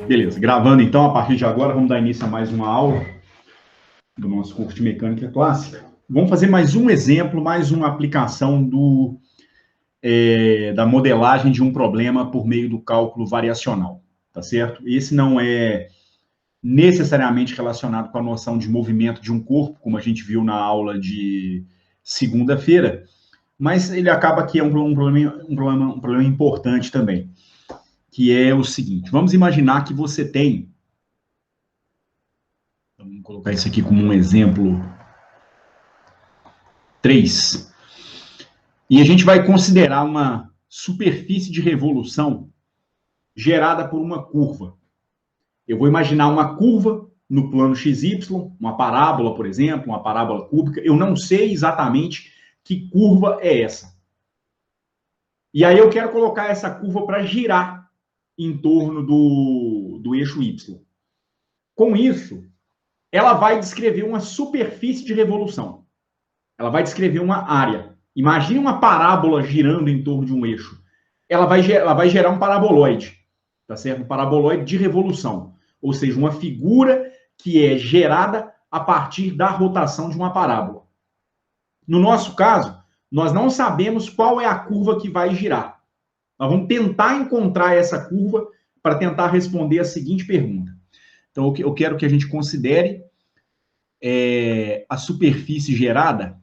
Beleza, gravando então, a partir de agora, vamos dar início a mais uma aula do nosso curso de Mecânica Clássica. Vamos fazer mais um exemplo, mais uma aplicação da modelagem de um problema por meio do cálculo variacional, tá certo? Esse não é necessariamente relacionado com a noção de movimento de um corpo, como a gente viu na aula de segunda-feira, mas ele acaba que é um problema importante também, que é o seguinte: vamos imaginar que você tem, vamos colocar isso aqui como um exemplo 3, e a gente vai considerar uma superfície de revolução gerada por uma curva. Eu vou imaginar uma curva no plano XY, uma parábola, por exemplo, uma parábola cúbica. Eu não sei exatamente que curva é essa. E aí eu quero colocar essa curva para girar em torno do eixo Y. Com isso, ela vai descrever uma superfície de revolução. Ela vai descrever uma área. Imagine uma parábola girando em torno de um eixo. Ela vai gerar um paraboloide, tá certo? Um paraboloide de revolução. Ou seja, uma figura que é gerada a partir da rotação de uma parábola. No nosso caso, nós não sabemos qual é a curva que vai girar. Nós vamos tentar encontrar essa curva para tentar responder a seguinte pergunta. Então, eu quero que a gente considere a superfície gerada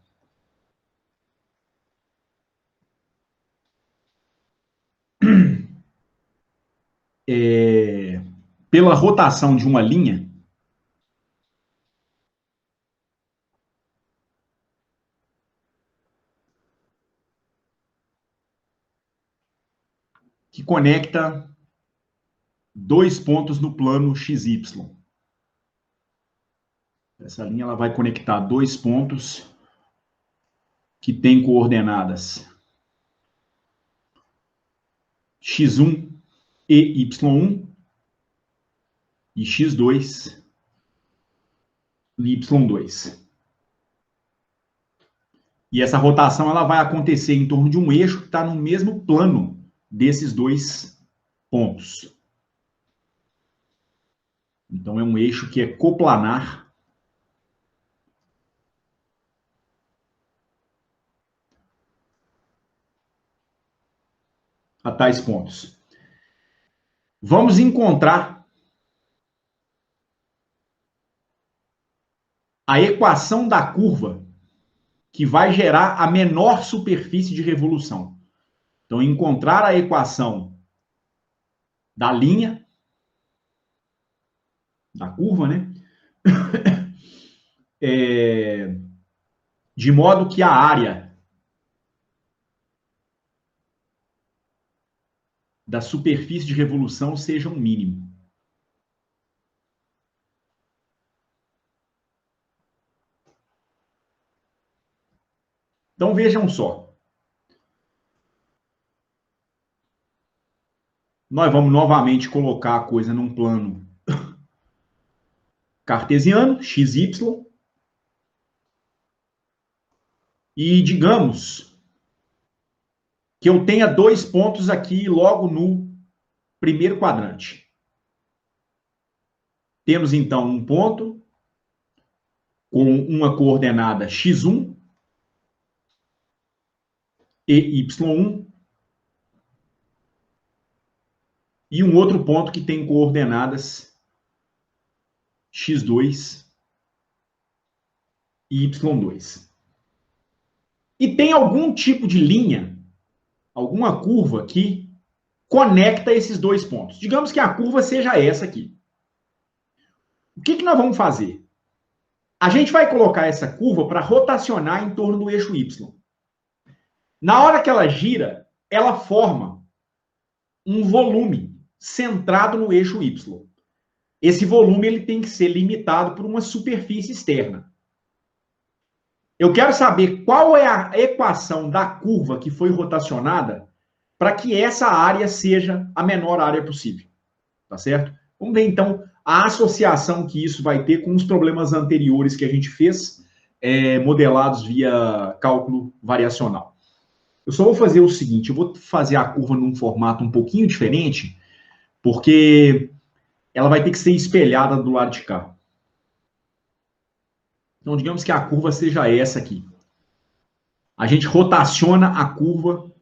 pela rotação de uma linha que conecta dois pontos no plano XY. Essa linha ela vai conectar dois pontos que têm coordenadas x1 e y1 e x2 e y2. E essa rotação ela vai acontecer em torno de um eixo que está no mesmo plano desses dois pontos. Então, é um eixo que é coplanar a tais pontos. Vamos encontrar a equação da curva que vai gerar a menor superfície de revolução. Então, encontrar a equação da linha, da curva, né? De modo que a área da superfície de revolução seja um mínimo. Então, vejam só. Nós vamos novamente colocar a coisa num plano cartesiano, XY, e digamos que eu tenha dois pontos aqui logo no primeiro quadrante. Temos, então, um ponto com uma coordenada x1 e y1 e um outro ponto que tem coordenadas x2 e y2. E tem algum tipo de linha, alguma curva que conecta esses dois pontos. Digamos que a curva seja essa aqui. O que nós vamos fazer? A gente vai colocar essa curva para rotacionar em torno do eixo Y. Na hora que ela gira, ela forma um volume centrado no eixo Y. Esse volume ele tem que ser limitado por uma superfície externa. Eu quero saber qual é a equação da curva que foi rotacionada para que essa área seja a menor área possível. Tá certo? Vamos ver, então, a associação que isso vai ter com os problemas anteriores que a gente fez, modelados via cálculo variacional. Eu só vou fazer o seguinte, eu vou fazer a curva num formato um pouquinho diferente, porque ela vai ter que ser espelhada do lado de cá. Então, digamos que a curva seja essa aqui. A gente rotaciona a curva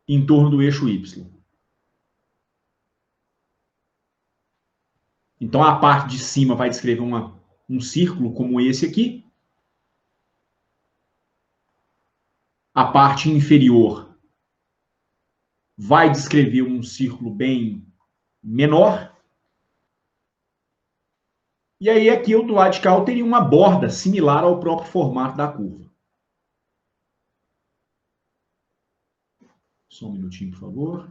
em torno do eixo Y. Então, a parte de cima vai descrever um círculo como esse aqui. A parte inferior vai descrever um círculo bem menor. E aí, aqui, do lado de cá, eu teria uma borda similar ao próprio formato da curva. Só um minutinho, por favor.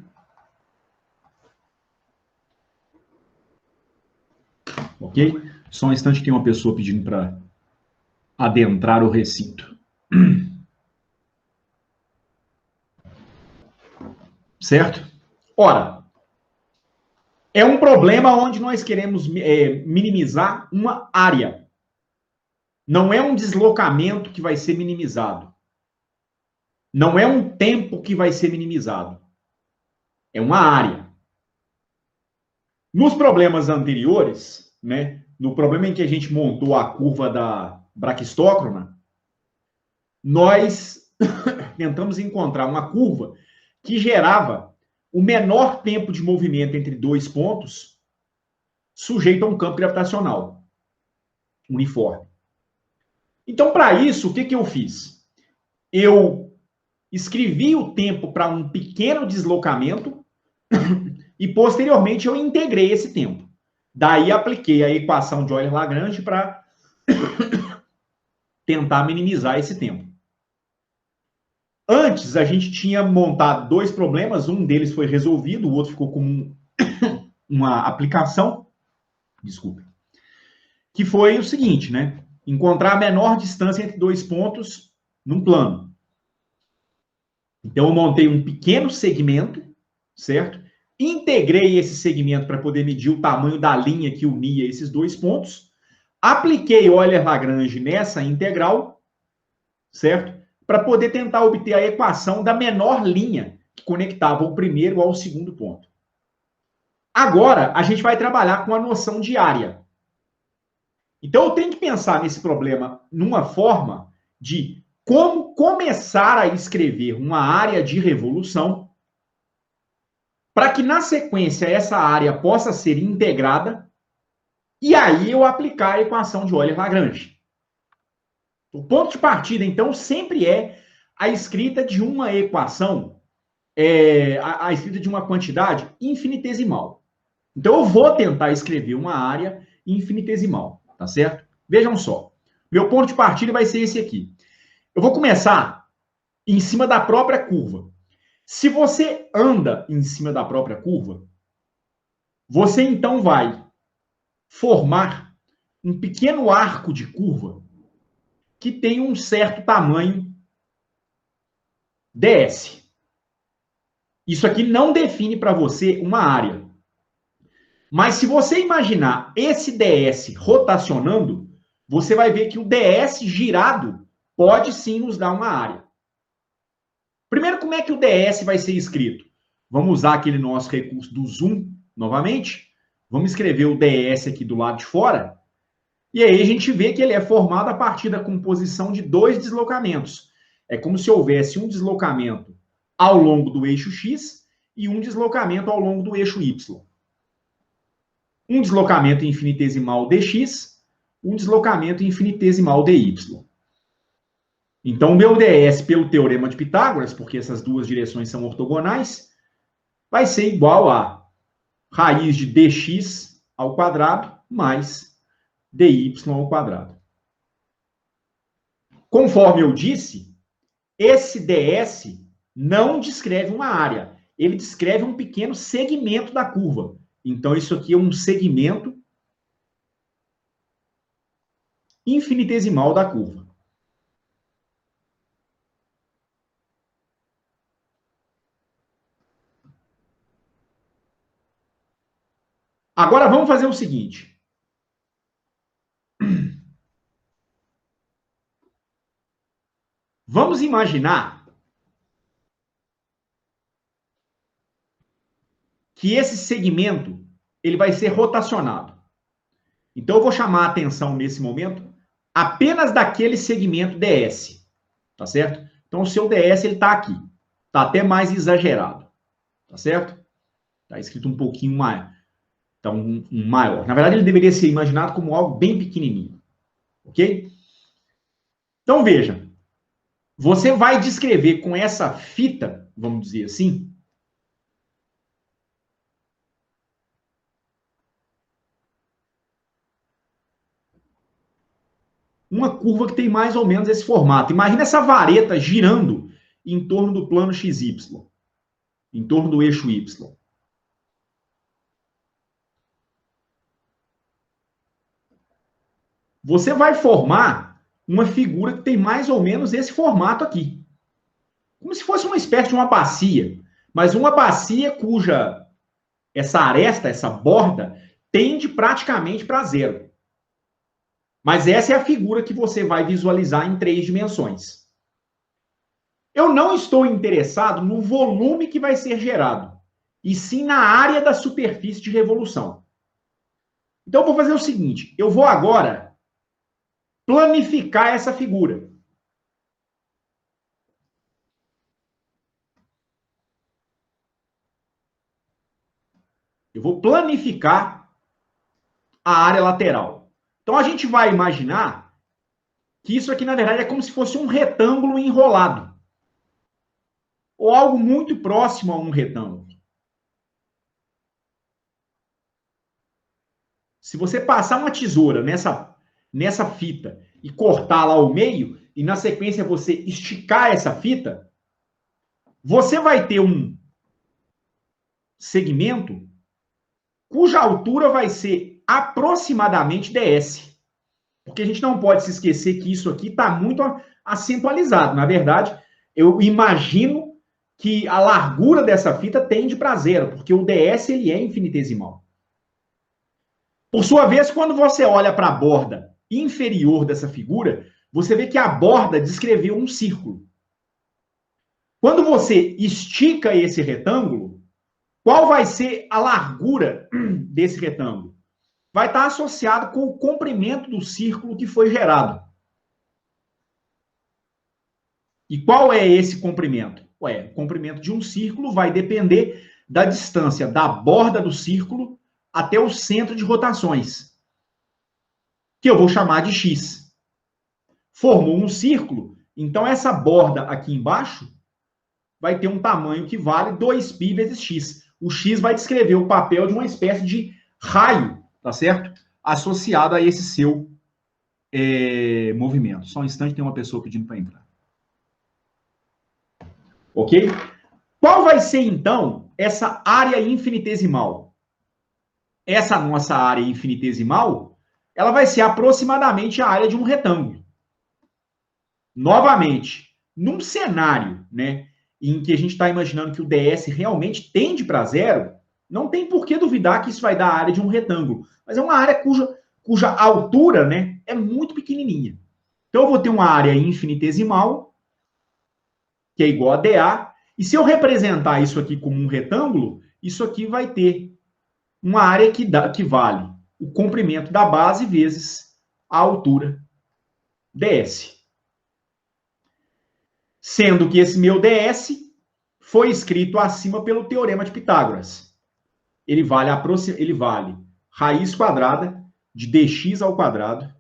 Ok? Só um instante que tem uma pessoa pedindo para adentrar o recinto. Certo? Ora, é um problema onde nós queremos minimizar uma área. Não é um deslocamento que vai ser minimizado. Não é um tempo que vai ser minimizado. É uma área. Nos problemas anteriores, né, no problema em que a gente montou a curva da braquistócrona, nós tentamos encontrar uma curva que gerava o menor tempo de movimento entre dois pontos sujeito a um campo gravitacional uniforme. Então, para isso, o que eu fiz? Eu escrevi o tempo para um pequeno deslocamento e, posteriormente, eu integrei esse tempo. Daí, apliquei a equação de Euler-Lagrange para tentar minimizar esse tempo. Antes, a gente tinha montado dois problemas, um deles foi resolvido, o outro ficou com uma aplicação, desculpe, que foi o seguinte, né? Encontrar a menor distância entre dois pontos num plano. Então, eu montei um pequeno segmento, certo? Integrei esse segmento para poder medir o tamanho da linha que unia esses dois pontos. Apliquei Euler-Lagrange nessa integral, certo? Para poder tentar obter a equação da menor linha que conectava o primeiro ao segundo ponto. Agora, a gente vai trabalhar com a noção de área. Então, eu tenho que pensar nesse problema numa forma de como começar a escrever uma área de revolução para que, na sequência, essa área possa ser integrada e aí eu aplicar a equação de Euler-Lagrange. O ponto de partida, então, sempre é a escrita de uma equação, a escrita de uma quantidade infinitesimal. Então, eu vou tentar escrever uma área infinitesimal, tá certo? Vejam só. Meu ponto de partida vai ser esse aqui. Eu vou começar em cima da própria curva. Se você anda em cima da própria curva, você então vai formar um pequeno arco de curva que tem um certo tamanho ds. Isso aqui não define para você uma área. Mas se você imaginar esse ds rotacionando, você vai ver que o ds girado pode sim nos dar uma área. Primeiro, como é que o ds vai ser escrito? Vamos usar aquele nosso recurso do zoom novamente. Vamos escrever o ds aqui do lado de fora. E aí a gente vê que ele é formado a partir da composição de dois deslocamentos. É como se houvesse um deslocamento ao longo do eixo x e um deslocamento ao longo do eixo y. Um deslocamento infinitesimal dx, um deslocamento infinitesimal dy. Então, o meu ds pelo teorema de Pitágoras, porque essas duas direções são ortogonais, vai ser igual a raiz de dx ao quadrado mais dy ao quadrado. Conforme eu disse, esse ds não descreve uma área, ele descreve um pequeno segmento da curva. Então, isso aqui é um segmento infinitesimal da curva. Agora, vamos fazer o seguinte. Vamos imaginar que esse segmento ele vai ser rotacionado. Então, eu vou chamar a atenção nesse momento apenas daquele segmento DS, tá certo? Então, o seu DS ele está aqui, está até mais exagerado, tá certo? Está escrito um pouquinho maior, então um maior. Na verdade, ele deveria ser imaginado como algo bem pequenininho, ok? Então, veja, você vai descrever com essa fita, vamos dizer assim, uma curva que tem mais ou menos esse formato. Imagina essa vareta girando em torno do plano XY, em torno do eixo Y. Você vai formar uma figura que tem mais ou menos esse formato aqui. Como se fosse uma espécie de uma bacia, mas uma bacia cuja essa aresta, essa borda, tende praticamente para zero. Mas essa é a figura que você vai visualizar em 3 dimensões. Eu não estou interessado no volume que vai ser gerado, e sim na área da superfície de revolução. Então, eu vou fazer o seguinte, eu vou agora planificar essa figura. Eu vou planificar a área lateral. Então, a gente vai imaginar que isso aqui, na verdade, é como se fosse um retângulo enrolado. Ou algo muito próximo a um retângulo. Se você passar uma tesoura nessa fita e cortá-la ao meio, e na sequência você esticar essa fita, você vai ter um segmento cuja altura vai ser aproximadamente ds. Porque a gente não pode se esquecer que isso aqui está muito acentualizado. Na verdade, eu imagino que a largura dessa fita tende para zero, porque o ds ele é infinitesimal. Por sua vez, quando você olha para a borda inferior dessa figura, você vê que a borda descreveu um círculo. Quando você estica esse retângulo, qual vai ser a largura desse retângulo? Vai estar associado com o comprimento do círculo que foi gerado. E qual é esse comprimento? O comprimento de um círculo vai depender da distância da borda do círculo até o centro de rotações, que eu vou chamar de x. Formou um círculo, então essa borda aqui embaixo vai ter um tamanho que vale 2π vezes x. O x vai descrever o papel de uma espécie de raio, tá certo? Associado a esse seu movimento. Só um instante, tem uma pessoa pedindo para entrar. Ok? Qual vai ser, então, essa área infinitesimal? Essa nossa área infinitesimal, ela vai ser aproximadamente a área de um retângulo. Novamente, num cenário, né, em que a gente está imaginando que o ds realmente tende para zero, não tem por que duvidar que isso vai dar a área de um retângulo. Mas é uma área cuja altura, né, é muito pequenininha. Então, eu vou ter uma área infinitesimal, que é igual a dA, e se eu representar isso aqui como um retângulo, isso aqui vai ter uma área que vale o comprimento da base vezes a altura ds. Sendo que esse meu ds foi escrito acima pelo Teorema de Pitágoras. Ele vale raiz quadrada de dx ao quadrado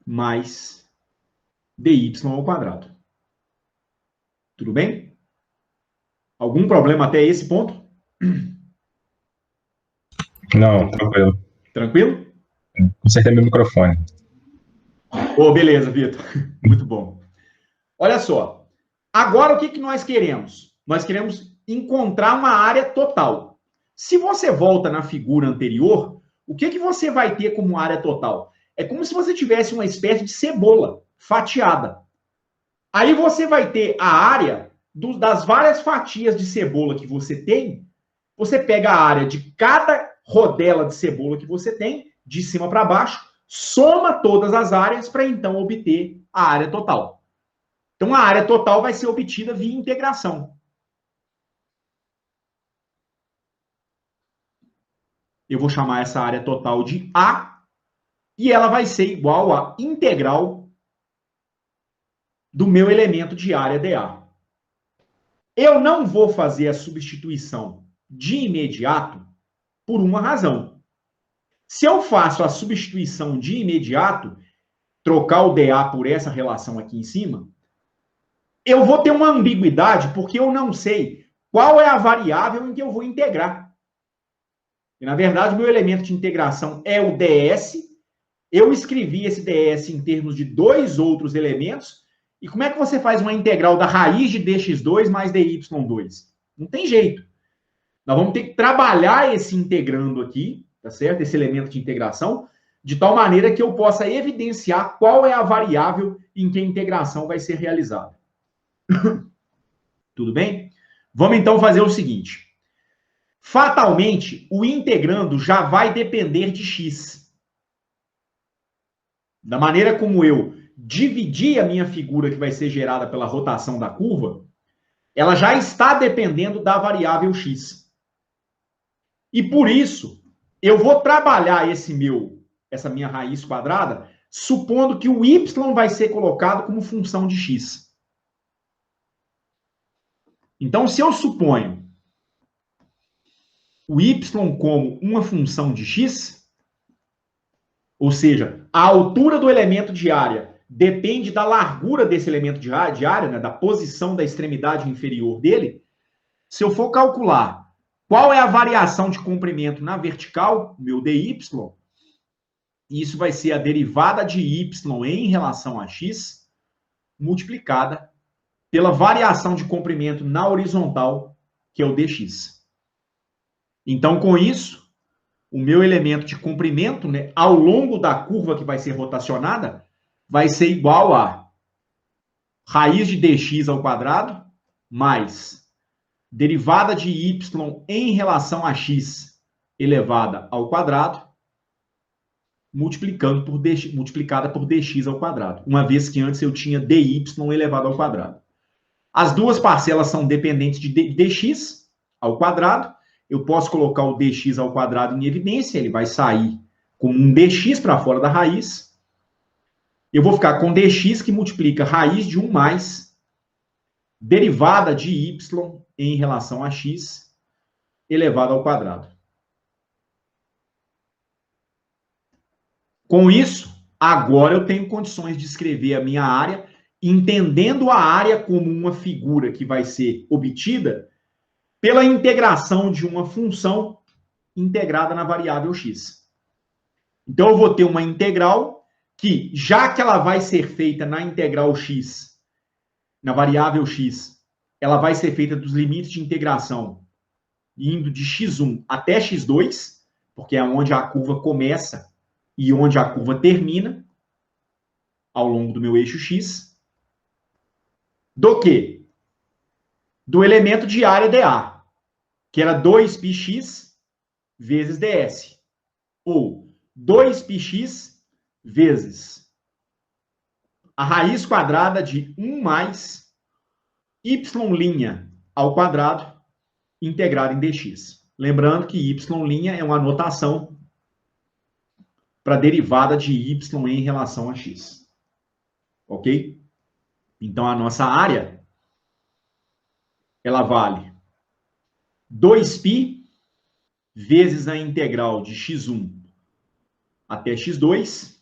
mais dy ao quadrado. Tudo bem? Algum problema até esse ponto? Não, tranquilo. Tranquilo? Consertei meu microfone. Beleza, Vitor. Muito bom. Olha só. Agora, o que nós queremos? Nós queremos encontrar uma área total. Se você volta na figura anterior, o que você vai ter como área total? É como se você tivesse uma espécie de cebola fatiada. Aí você vai ter a área das várias fatias de cebola que você tem. Você pega a área de cada rodela de cebola que você tem, de cima para baixo, soma todas as áreas para então obter a área total. Então, a área total vai ser obtida via integração. eu vou chamar essa área total de A, e ela vai ser igual à integral do meu elemento de área dA. Eu não vou fazer a substituição de imediato por uma razão. Se eu faço a substituição de imediato, trocar o dA por essa relação aqui em cima, eu vou ter uma ambiguidade, porque eu não sei qual é a variável em que eu vou integrar. E, na verdade, o meu elemento de integração é o ds. Eu escrevi esse ds em termos de dois outros elementos. E como é que você faz uma integral da raiz de dx2 mais dy2? Não tem jeito. Nós vamos ter que trabalhar esse integrando aqui, tá certo? Esse elemento de integração, de tal maneira que eu possa evidenciar qual é a variável em que a integração vai ser realizada. Tudo bem? Vamos então fazer o seguinte. Fatalmente, o integrando já vai depender de x. Da maneira como eu dividi a minha figura que vai ser gerada pela rotação da curva, ela já está dependendo da variável x. E por isso, eu vou trabalhar essa minha raiz quadrada, supondo que o y vai ser colocado como função de x. Então, se eu suponho o y como uma função de x, ou seja, a altura do elemento de área depende da largura desse elemento de área, né, da posição da extremidade inferior dele. Se eu for calcular qual é a variação de comprimento na vertical, meu dy, isso vai ser a derivada de y em relação a x, multiplicada pela variação de comprimento na horizontal, que é o dx. Então, com isso, o meu elemento de comprimento, né, ao longo da curva que vai ser rotacionada, vai ser igual a raiz de dx ao quadrado, mais derivada de y em relação a x elevada ao quadrado, multiplicada por dx ao quadrado, uma vez que antes eu tinha dy elevado ao quadrado. As duas parcelas são dependentes de dx ao quadrado. Eu posso colocar o dx ao quadrado em evidência, ele vai sair como um dx para fora da raiz. Eu vou ficar com dx que multiplica raiz de 1 mais derivada de y em relação a x elevado ao quadrado. Com isso, agora eu tenho condições de escrever a minha área, entendendo a área como uma figura que vai ser obtida pela integração de uma função integrada na variável x. Então, eu vou ter uma integral que, já que ela vai ser feita na integral x, na variável x, ela vai ser feita dos limites de integração indo de x1 até x2, porque é onde a curva começa e onde a curva termina, ao longo do meu eixo x, do quê? Do elemento de área dA, que era 2πx vezes ds, ou 2πx vezes a raiz quadrada de 1 mais y' ao quadrado integrado em dx. Lembrando que y' é uma notação para a derivada de y em relação a x. Ok? Então, a nossa área, ela vale 2π vezes a integral de x1 até x2,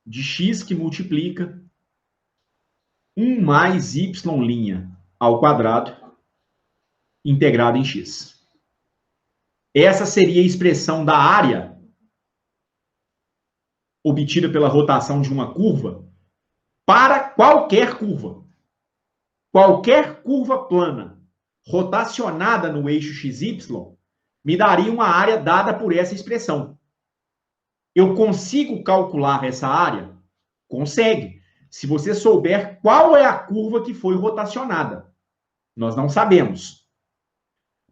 de x que multiplica 1 mais y' ao quadrado integrado em x. Essa seria a expressão da área obtida pela rotação de uma curva para qualquer curva. Qualquer curva plana rotacionada no eixo xy me daria uma área dada por essa expressão. Eu consigo calcular essa área? Consegue, se você souber qual é a curva que foi rotacionada. Nós não sabemos.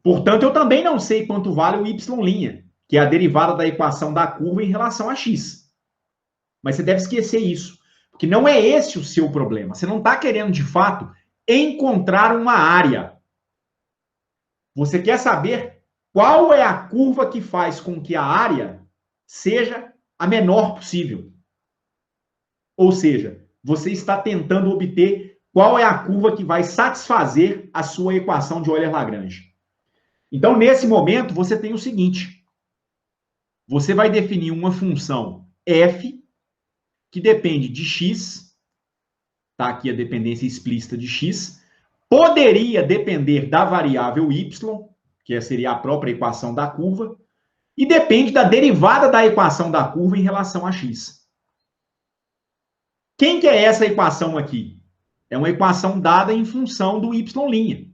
Portanto, eu também não sei quanto vale o y', que é a derivada da equação da curva em relação a x. Mas você deve esquecer isso, porque não é esse o seu problema. Você não está querendo, de fato, encontrar uma área. Você quer saber qual é a curva que faz com que a área seja a menor possível. Ou seja, você está tentando obter qual é a curva que vai satisfazer a sua equação de Euler-Lagrange. Então, nesse momento, você tem o seguinte. Você vai definir uma função f que depende de x, tá aqui a dependência explícita de x, poderia depender da variável y, que seria a própria equação da curva, e depende da derivada da equação da curva em relação a x. Quem que é essa equação aqui? É uma equação dada em função do y'.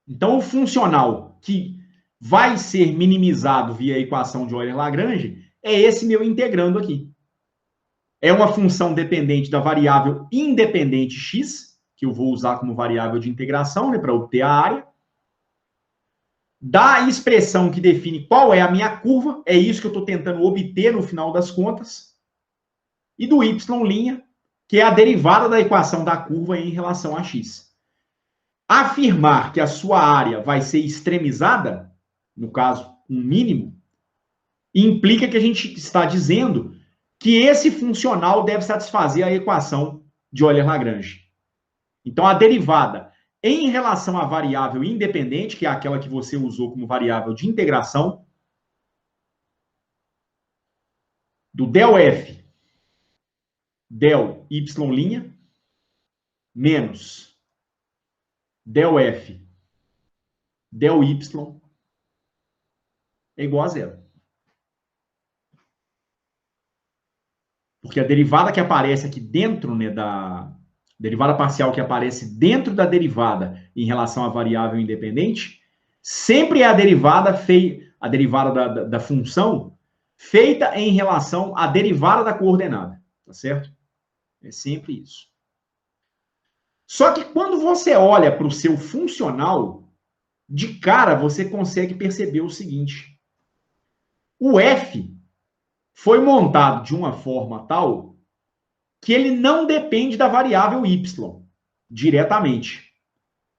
Então, o funcional que vai ser minimizado via a equação de Euler-Lagrange é esse meu integrando aqui. É uma função dependente da variável independente x, que eu vou usar como variável de integração, né, para obter a área. Da expressão que define qual é a minha curva, é isso que eu estou tentando obter no final das contas. E do y', que é a derivada da equação da curva em relação a x. Afirmar que a sua área vai ser extremizada, no caso, um mínimo, implica que a gente está dizendo que esse funcional deve satisfazer a equação de Euler-Lagrange. Então, a derivada em relação à variável independente, que é aquela que você usou como variável de integração, do del f, del y', menos del f, del y, é igual a zero. Porque a derivada que aparece aqui dentro, né, da derivada parcial que aparece dentro da derivada em relação à variável independente, sempre é a derivada da função feita em relação à derivada da coordenada, tá certo? É sempre isso. Só que quando você olha para o seu funcional, de cara você consegue perceber o seguinte: o f foi montado de uma forma tal que ele não depende da variável y diretamente.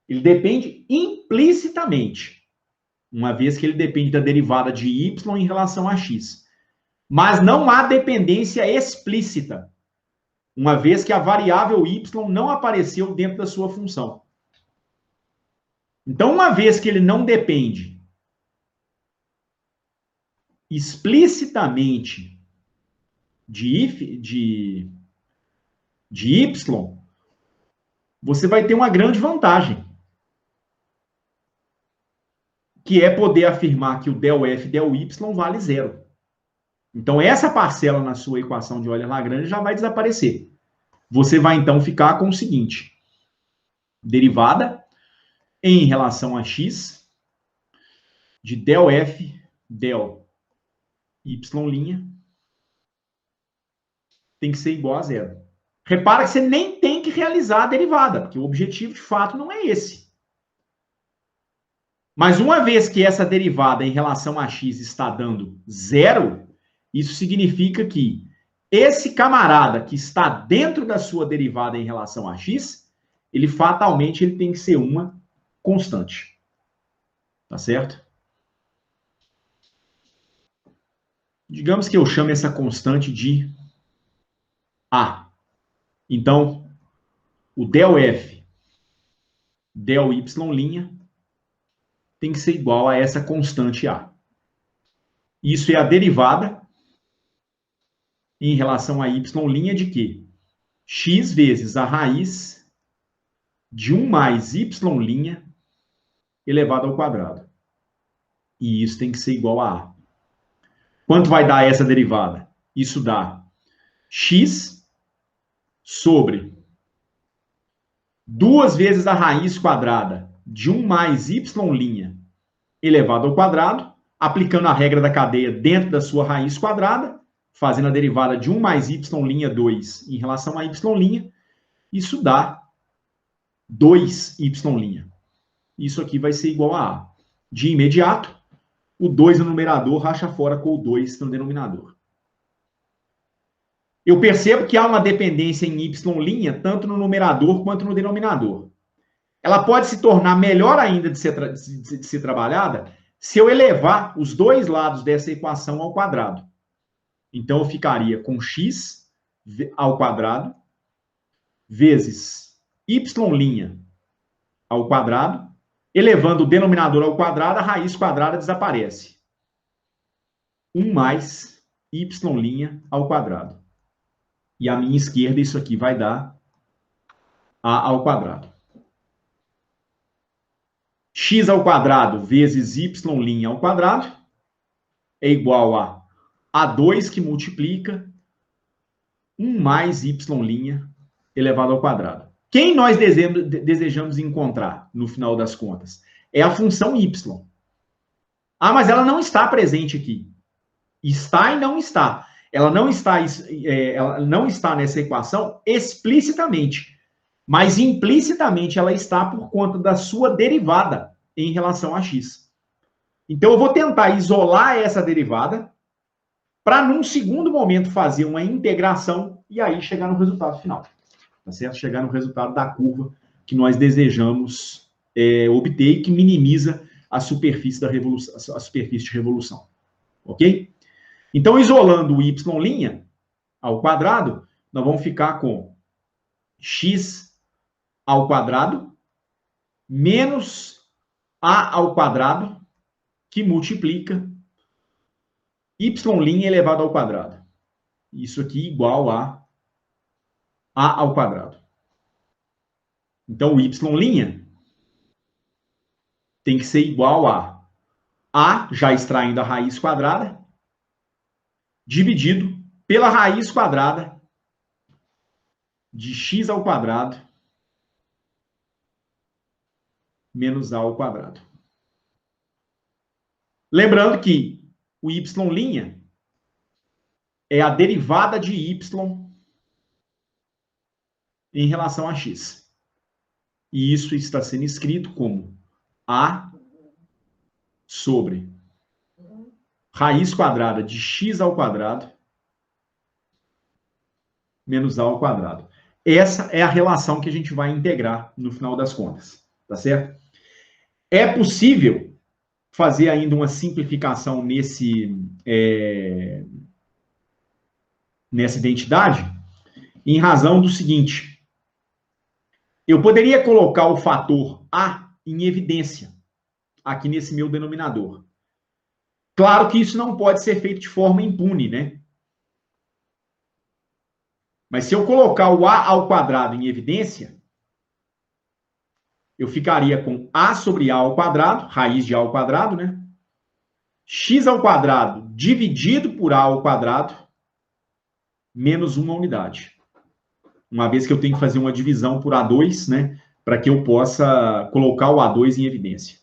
Ele depende implicitamente, uma vez que ele depende da derivada de y em relação a x. Mas não há dependência explícita, uma vez que a variável y não apareceu dentro da sua função. Então, uma vez que ele não depende explicitamente de y, você vai ter uma grande vantagem, que é poder afirmar que o del f del y vale zero. Então, essa parcela na sua equação de Euler-Lagrange já vai desaparecer. Você vai, então, ficar com o seguinte: derivada em relação a x de del f del y' tem que ser igual a zero. Repara que você nem tem que realizar a derivada, porque o objetivo, de fato, não é esse. Mas uma vez que essa derivada em relação a x está dando zero, isso significa que esse camarada que está dentro da sua derivada em relação a x, ele fatalmente ele tem que ser uma constante. Tá certo? Digamos que eu chame essa constante de A. Então, o del f del y' tem que ser igual a essa constante A. Isso é a derivada em relação a y' de quê? X vezes a raiz de 1 mais y' elevado ao quadrado. E isso tem que ser igual a A. Quanto vai dar essa derivada? Isso dá x sobre 2 vezes a raiz quadrada de 1 mais y' elevado ao quadrado, aplicando a regra da cadeia dentro da sua raiz quadrada, fazendo a derivada de 1 mais y'2 em relação a y', isso dá 2y'. Isso aqui vai ser igual a A. De imediato, o 2 no numerador racha fora com o 2 no denominador. Eu percebo que há uma dependência em y' tanto no numerador quanto no denominador. ela pode se tornar melhor ainda de ser trabalhada se eu elevar os dois lados dessa equação ao quadrado. Então, eu ficaria com x ao quadrado vezes y' ao quadrado, elevando o denominador ao quadrado, a raiz quadrada desaparece. 1 mais y' ao quadrado. E à minha esquerda, isso aqui vai dar a ao quadrado. X ao quadrado vezes y' ao quadrado é igual a A2 que multiplica 1 mais y' elevado ao quadrado. Quem nós desejamos encontrar, no final das contas? É a função y. Ah, mas ela não está presente aqui. Está e não está. Ela não está nessa equação explicitamente, mas implicitamente ela está por conta da sua derivada em relação a x. Então, eu vou tentar isolar essa derivada para, num segundo momento, fazer uma integração e aí chegar no resultado final. Tá certo? Chegar no resultado da curva que nós desejamos obter e que minimiza a superfície de revolução. Ok? Então, isolando o y' ao quadrado, nós vamos ficar com x ao quadrado menos a ao quadrado que multiplica y' elevado ao quadrado. Isso aqui igual a ao quadrado. Então, o y' tem que ser igual a, já extraindo a raiz quadrada, dividido pela raiz quadrada de x ao quadrado menos a ao quadrado. Lembrando que o y' é a derivada de y em relação a x. E isso está sendo escrito como a sobre raiz quadrada de x ao quadrado menos a ao quadrado. Essa é a relação que a gente vai integrar no final das contas, tá certo? É possível fazer ainda uma simplificação nessa identidade em razão do seguinte: eu poderia colocar o fator a em evidência aqui nesse meu denominador. Claro que isso não pode ser feito de forma impune, né? Mas se eu colocar o a ao quadrado em evidência, eu ficaria com a sobre a ao quadrado, raiz de a ao quadrado, né? X ao quadrado dividido por a ao quadrado menos uma unidade. Uma vez que eu tenho que fazer uma divisão por A2, né? Para que eu possa colocar o A2 em evidência.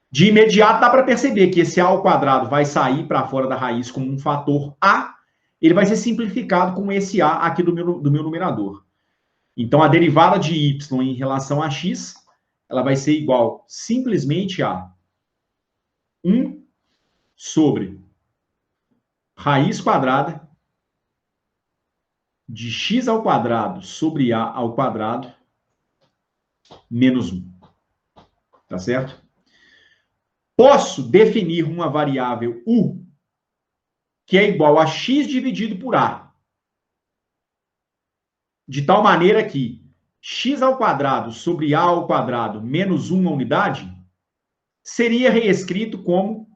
De imediato, dá para perceber que esse a ao quadrado vai sair para fora da raiz como um fator a, ele vai ser simplificado com esse a aqui do meu numerador. Então, a derivada de y em relação a x, ela vai ser igual simplesmente a 1 sobre raiz quadrada de x ao quadrado sobre a ao quadrado menos 1. Tá certo? Posso definir uma variável u que é igual a x dividido por a. De tal maneira que x ao quadrado sobre a ao quadrado menos 1 unidade seria reescrito como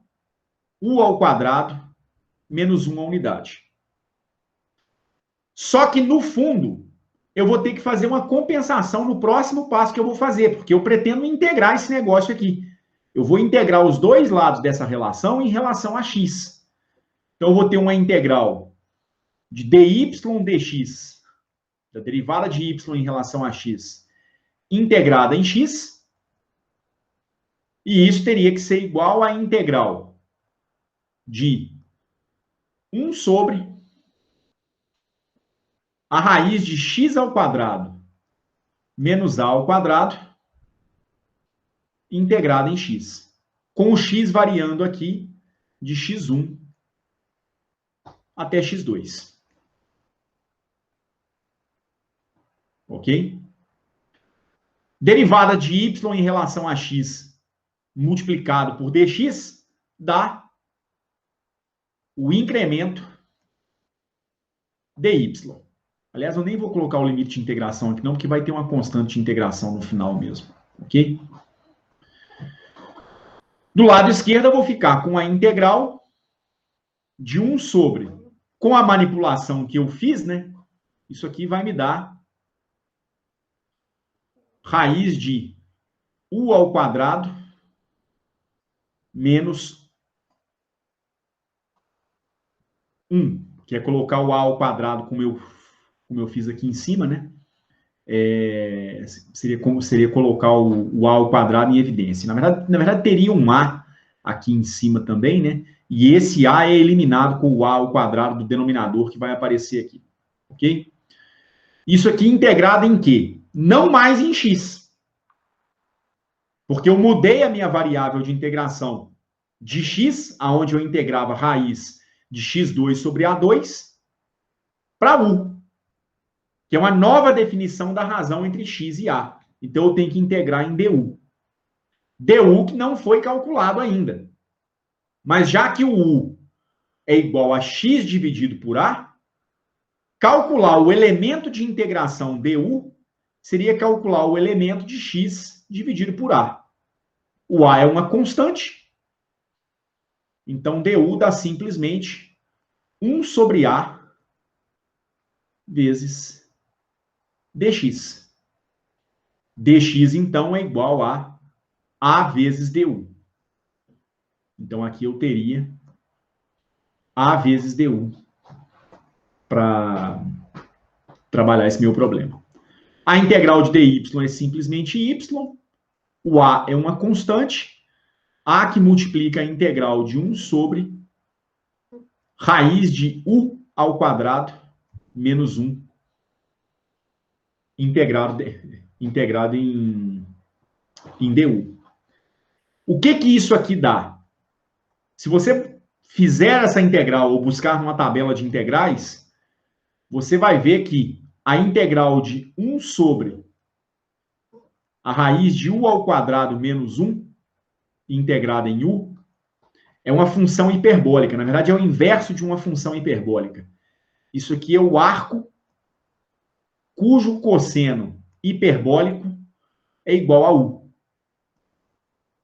u ao quadrado menos 1 unidade. Só que, no fundo, eu vou ter que fazer uma compensação no próximo passo que eu vou fazer, porque eu pretendo integrar esse negócio aqui. Eu vou integrar os dois lados dessa relação em relação a x. Então, eu vou ter uma integral de dy dx, da derivada de y em relação a x, integrada em x, e isso teria que ser igual à integral de 1 sobre a raiz de x ao quadrado menos a ao quadrado integrada em x, com o x variando aqui de x1 até x2. Ok? Derivada de y em relação a x multiplicado por dx dá o incremento dy. Aliás, eu nem vou colocar o limite de integração aqui não, porque vai ter uma constante de integração no final mesmo, ok? Do lado esquerdo eu vou ficar com a integral de 1 sobre, com a manipulação que eu fiz, né? Isso aqui vai me dar raiz de u ao quadrado menos 1, que é colocar o a ao quadrado como eu fiz aqui em cima, né? Seria colocar o a ao quadrado em evidência. Na verdade, teria um a aqui em cima também, né? E esse a é eliminado com o a ao quadrado do denominador que vai aparecer aqui, ok? Isso aqui integrado em quê? Não mais em x. Porque eu mudei a minha variável de integração de x, aonde eu integrava raiz de x2 sobre a2, para u, que é uma nova definição da razão entre x e a. Então, eu tenho que integrar em du. du que não foi calculado ainda. Mas já que o u é igual a x dividido por a, calcular o elemento de integração du seria calcular o elemento de x dividido por a. O a é uma constante. Então, du dá simplesmente 1 sobre a vezes dx. dx, então, é igual a vezes du. Então, aqui eu teria a vezes du para trabalhar esse meu problema. A integral de dy é simplesmente y. O a é uma constante. A que multiplica a integral de 1 sobre raiz de u ao quadrado menos 1 integrado em du. O que isso aqui dá? Se você fizer essa integral ou buscar numa tabela de integrais, você vai ver que a integral de 1 sobre a raiz de u ao quadrado menos 1 integrada em u é uma função hiperbólica. Na verdade, é o inverso de uma função hiperbólica. Isso aqui é o arco cujo cosseno hiperbólico é igual a u.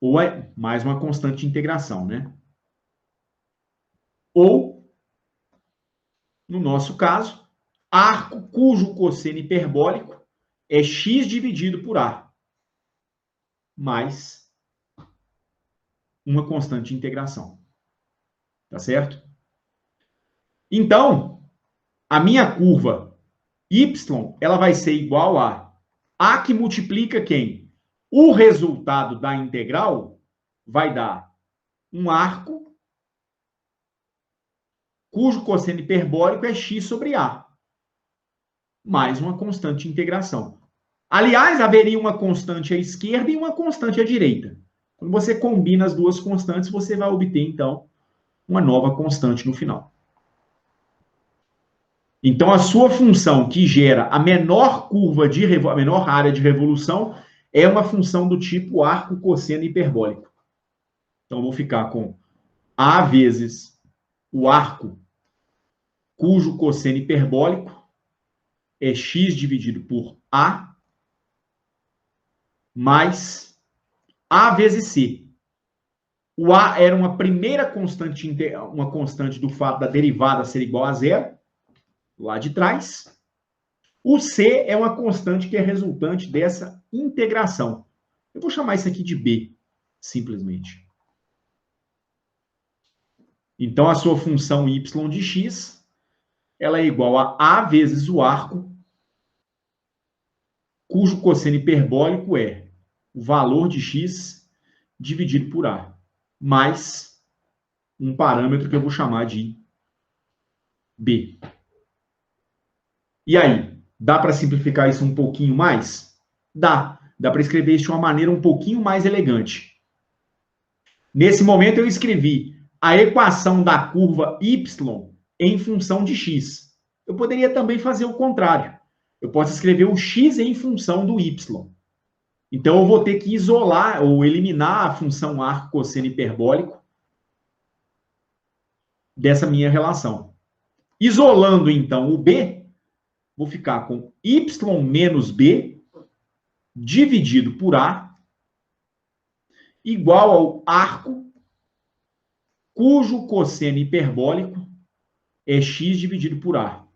Ou é mais uma constante de integração, né? Ou, no nosso caso, arco cujo cosseno hiperbólico é x dividido por a, mais uma constante de integração. Tá certo? Então, a minha curva y, ela vai ser igual a que multiplica quem? O resultado da integral vai dar um arco cujo cosseno hiperbólico é x sobre a, mais uma constante de integração. Aliás, haveria uma constante à esquerda e uma constante à direita. Quando você combina as duas constantes, você vai obter, então, uma nova constante no final. Então, a sua função que gera a menor a menor área de revolução é uma função do tipo arco cosseno hiperbólico. Então, eu vou ficar com a vezes o arco cujo cosseno hiperbólico é x dividido por a, mais a vezes c. O a era uma primeira constante, uma constante do fato da derivada ser igual a zero, lá de trás. O c é uma constante que é resultante dessa integração. Eu vou chamar isso aqui de b, simplesmente. Então, a sua função y de x, ela é igual a vezes o arco, cujo cosseno hiperbólico é o valor de x dividido por a, mais um parâmetro que eu vou chamar de b. E aí, dá para simplificar isso um pouquinho mais? Dá. Dá para escrever isso de uma maneira um pouquinho mais elegante. Nesse momento, eu escrevi a equação da curva y em função de x. Eu poderia também fazer o contrário. Eu posso escrever o x em função do y. Então, eu vou ter que isolar ou eliminar a função arco cosseno hiperbólico dessa minha relação. Isolando, então, o B, vou ficar com y menos B dividido por A igual ao arco cujo cosseno hiperbólico é x dividido por A.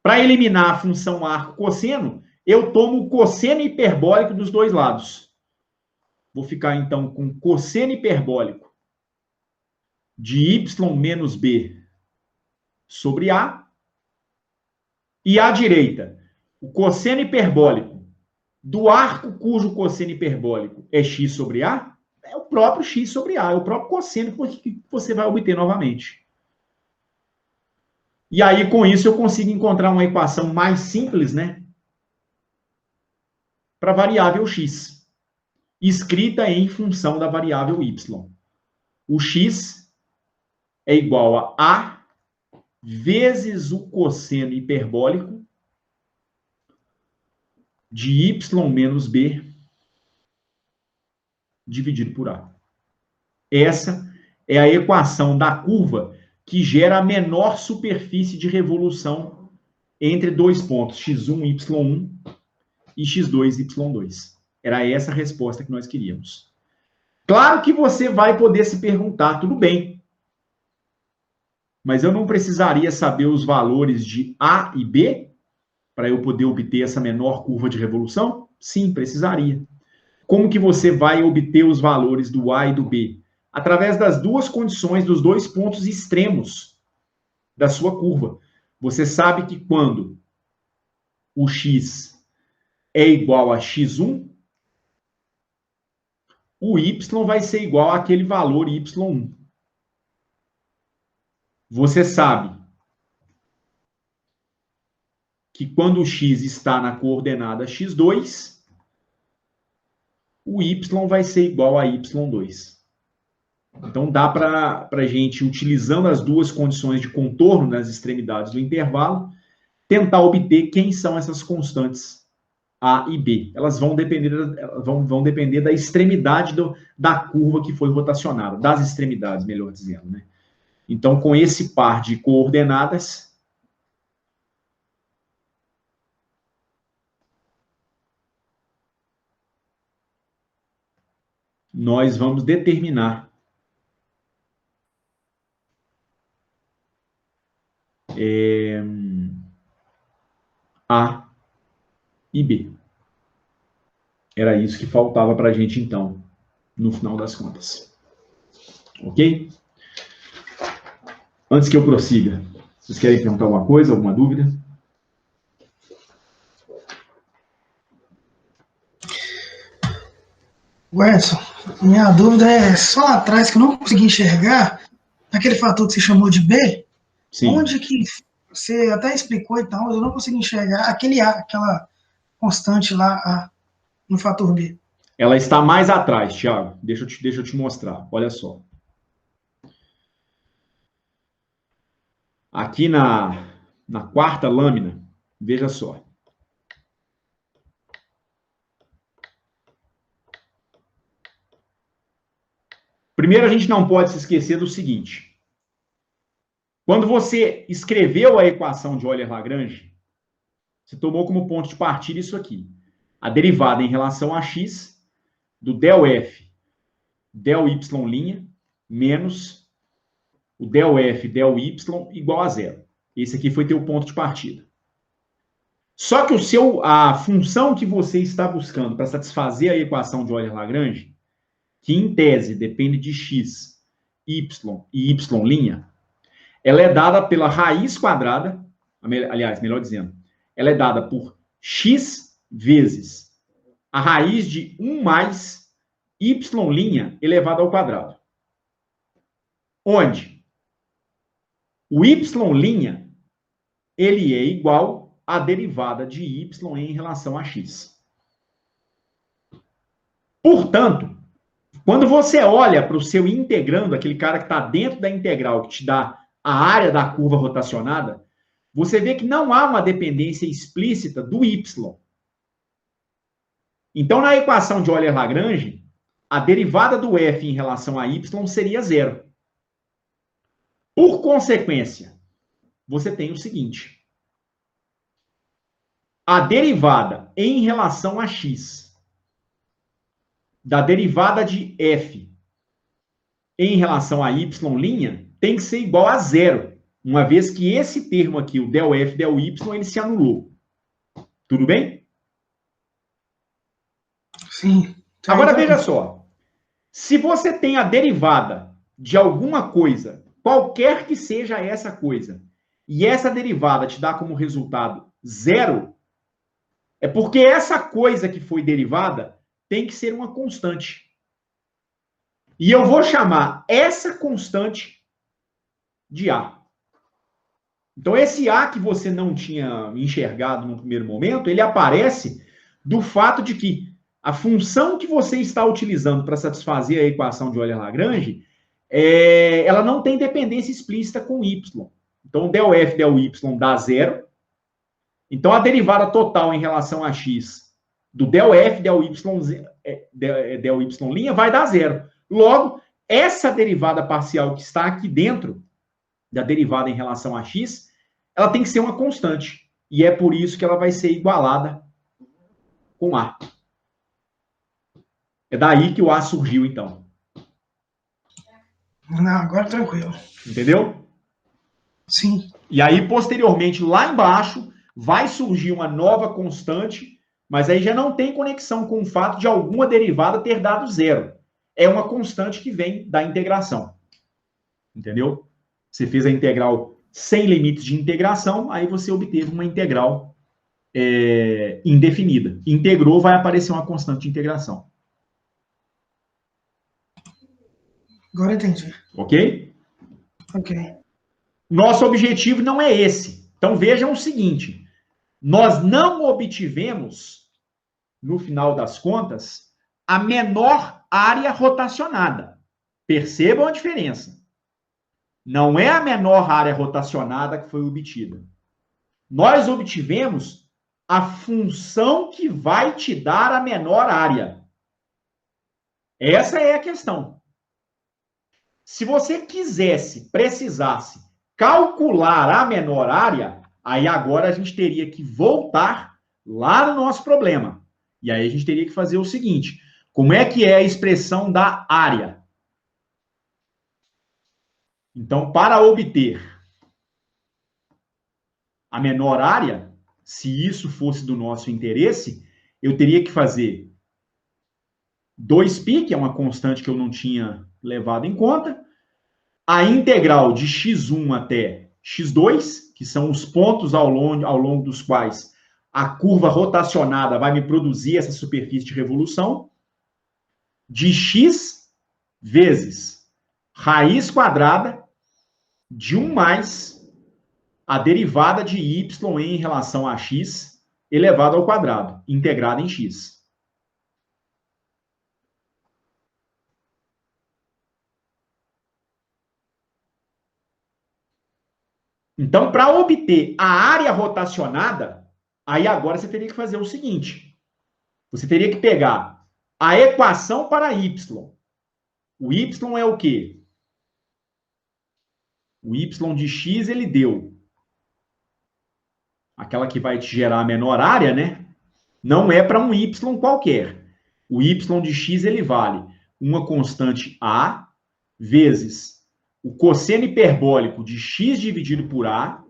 Para eliminar a função arco cosseno, eu tomo o cosseno hiperbólico dos dois lados. Vou ficar, então, com cosseno hiperbólico de y menos B sobre A. E à direita, o cosseno hiperbólico do arco cujo cosseno hiperbólico é x sobre A, é o próprio x sobre A, é o próprio cosseno que você vai obter novamente. E aí, com isso, eu consigo encontrar uma equação mais simples, né? Para a variável x, escrita em função da variável y. O x é igual a vezes o cosseno hiperbólico de y menos b dividido por A. Essa é a equação da curva que gera a menor superfície de revolução entre dois pontos, x1, y1 e x2, y2. Era essa a resposta que nós queríamos. Claro que você vai poder se perguntar, tudo bem, mas eu não precisaria saber os valores de A e B para eu poder obter essa menor curva de revolução? Sim, precisaria. Como que você vai obter os valores do A e do B? Através das duas condições, dos dois pontos extremos da sua curva. Você sabe que quando o x é igual a x1, o y vai ser igual àquele valor y1. Você sabe que quando o x está na coordenada x2, o y vai ser igual a y2. Então, dá para a gente, utilizando as duas condições de contorno nas extremidades do intervalo, tentar obter quem são essas constantes A e B. Elas vão depender da extremidade da curva que foi rotacionada, das extremidades, melhor dizendo, né? Então, com esse par de coordenadas, nós vamos determinar A e B. Era isso que faltava para a gente, então, no final das contas. Ok? Antes que eu prossiga, vocês querem perguntar alguma coisa, alguma dúvida? Edson, minha dúvida é só atrás que eu não consegui enxergar aquele fator que você chamou de B. Sim. Onde que você até explicou e tal, mas eu não consegui enxergar aquele A, aquela constante lá no fator B. Ela está mais atrás, Thiago. Deixa eu te mostrar. Olha só. Aqui na quarta lâmina, veja só. Primeiro, a gente não pode se esquecer do seguinte. Quando você escreveu a equação de Euler-Lagrange, você tomou como ponto de partida isso aqui. A derivada em relação a x do del f, del y' menos o del f, del y igual a zero. Esse aqui foi teu ponto de partida. Só que a função que você está buscando para satisfazer a equação de Euler-Lagrange, que em tese depende de x, y e y', ela é dada pela raiz quadrada, aliás, melhor dizendo, ela é dada por x vezes a raiz de 1 mais y' elevado ao quadrado. Onde o y', ele é igual à derivada de y em relação a x. Portanto, quando você olha para o seu integrando, aquele cara que está dentro da integral, que te dá a área da curva rotacionada, você vê que não há uma dependência explícita do y. Então, na equação de Euler-Lagrange, a derivada do f em relação a y seria zero. Por consequência, você tem o seguinte. A derivada em relação a x da derivada de f em relação a y' tem que ser igual a zero, uma vez que esse termo aqui, o del f, del y, ele se anulou. Tudo bem? Sim. Agora, veja só. Se você tem a derivada de alguma coisa, qualquer que seja essa coisa, e essa derivada te dá como resultado zero, é porque essa coisa que foi derivada tem que ser uma constante. E eu vou chamar essa constante de A. Então, esse A que você não tinha enxergado no primeiro momento, ele aparece do fato de que a função que você está utilizando para satisfazer a equação de Euler-Lagrange, ela não tem dependência explícita com y. Então, del f, del y dá zero. Então, a derivada total em relação a x do del f, del y' vai dar zero. Logo, essa derivada parcial que está aqui dentro da derivada em relação a x, ela tem que ser uma constante. E é por isso que ela vai ser igualada com A. É daí que o A surgiu, então. Não, agora tranquilo. Entendeu? Sim. E aí, posteriormente, lá embaixo, vai surgir uma nova constante, mas aí já não tem conexão com o fato de alguma derivada ter dado zero. É uma constante que vem da integração. Entendeu? Você fez a integral sem limites de integração, aí você obteve uma integral indefinida. Integrou, vai aparecer uma constante de integração. Agora entendi. Ok? Ok. Nosso objetivo não é esse. Então vejam o seguinte: nós não obtivemos, no final das contas, a menor área rotacionada. Percebam a diferença. Não é a menor área rotacionada que foi obtida. Nós obtivemos a função que vai te dar a menor área. Essa é a questão. Se você precisasse calcular a menor área, aí agora a gente teria que voltar lá no nosso problema. E aí a gente teria que fazer o seguinte: como é que é a expressão da área? Então, para obter a menor área, se isso fosse do nosso interesse, eu teria que fazer 2π, que é uma constante que eu não tinha levado em conta, a integral de x1 até x2, que são os pontos ao longo dos quais a curva rotacionada vai me produzir essa superfície de revolução, de x vezes raiz quadrada de 1 mais a derivada de y em relação a x elevado ao quadrado, integrada em x. Então, para obter a área rotacionada, aí agora você teria que fazer o seguinte: você teria que pegar a equação para y. O y é o quê? O y de x, ele deu aquela que vai te gerar a menor área, né? Não é para um y qualquer. O y de x, ele vale uma constante a vezes o cosseno hiperbólico de x dividido por a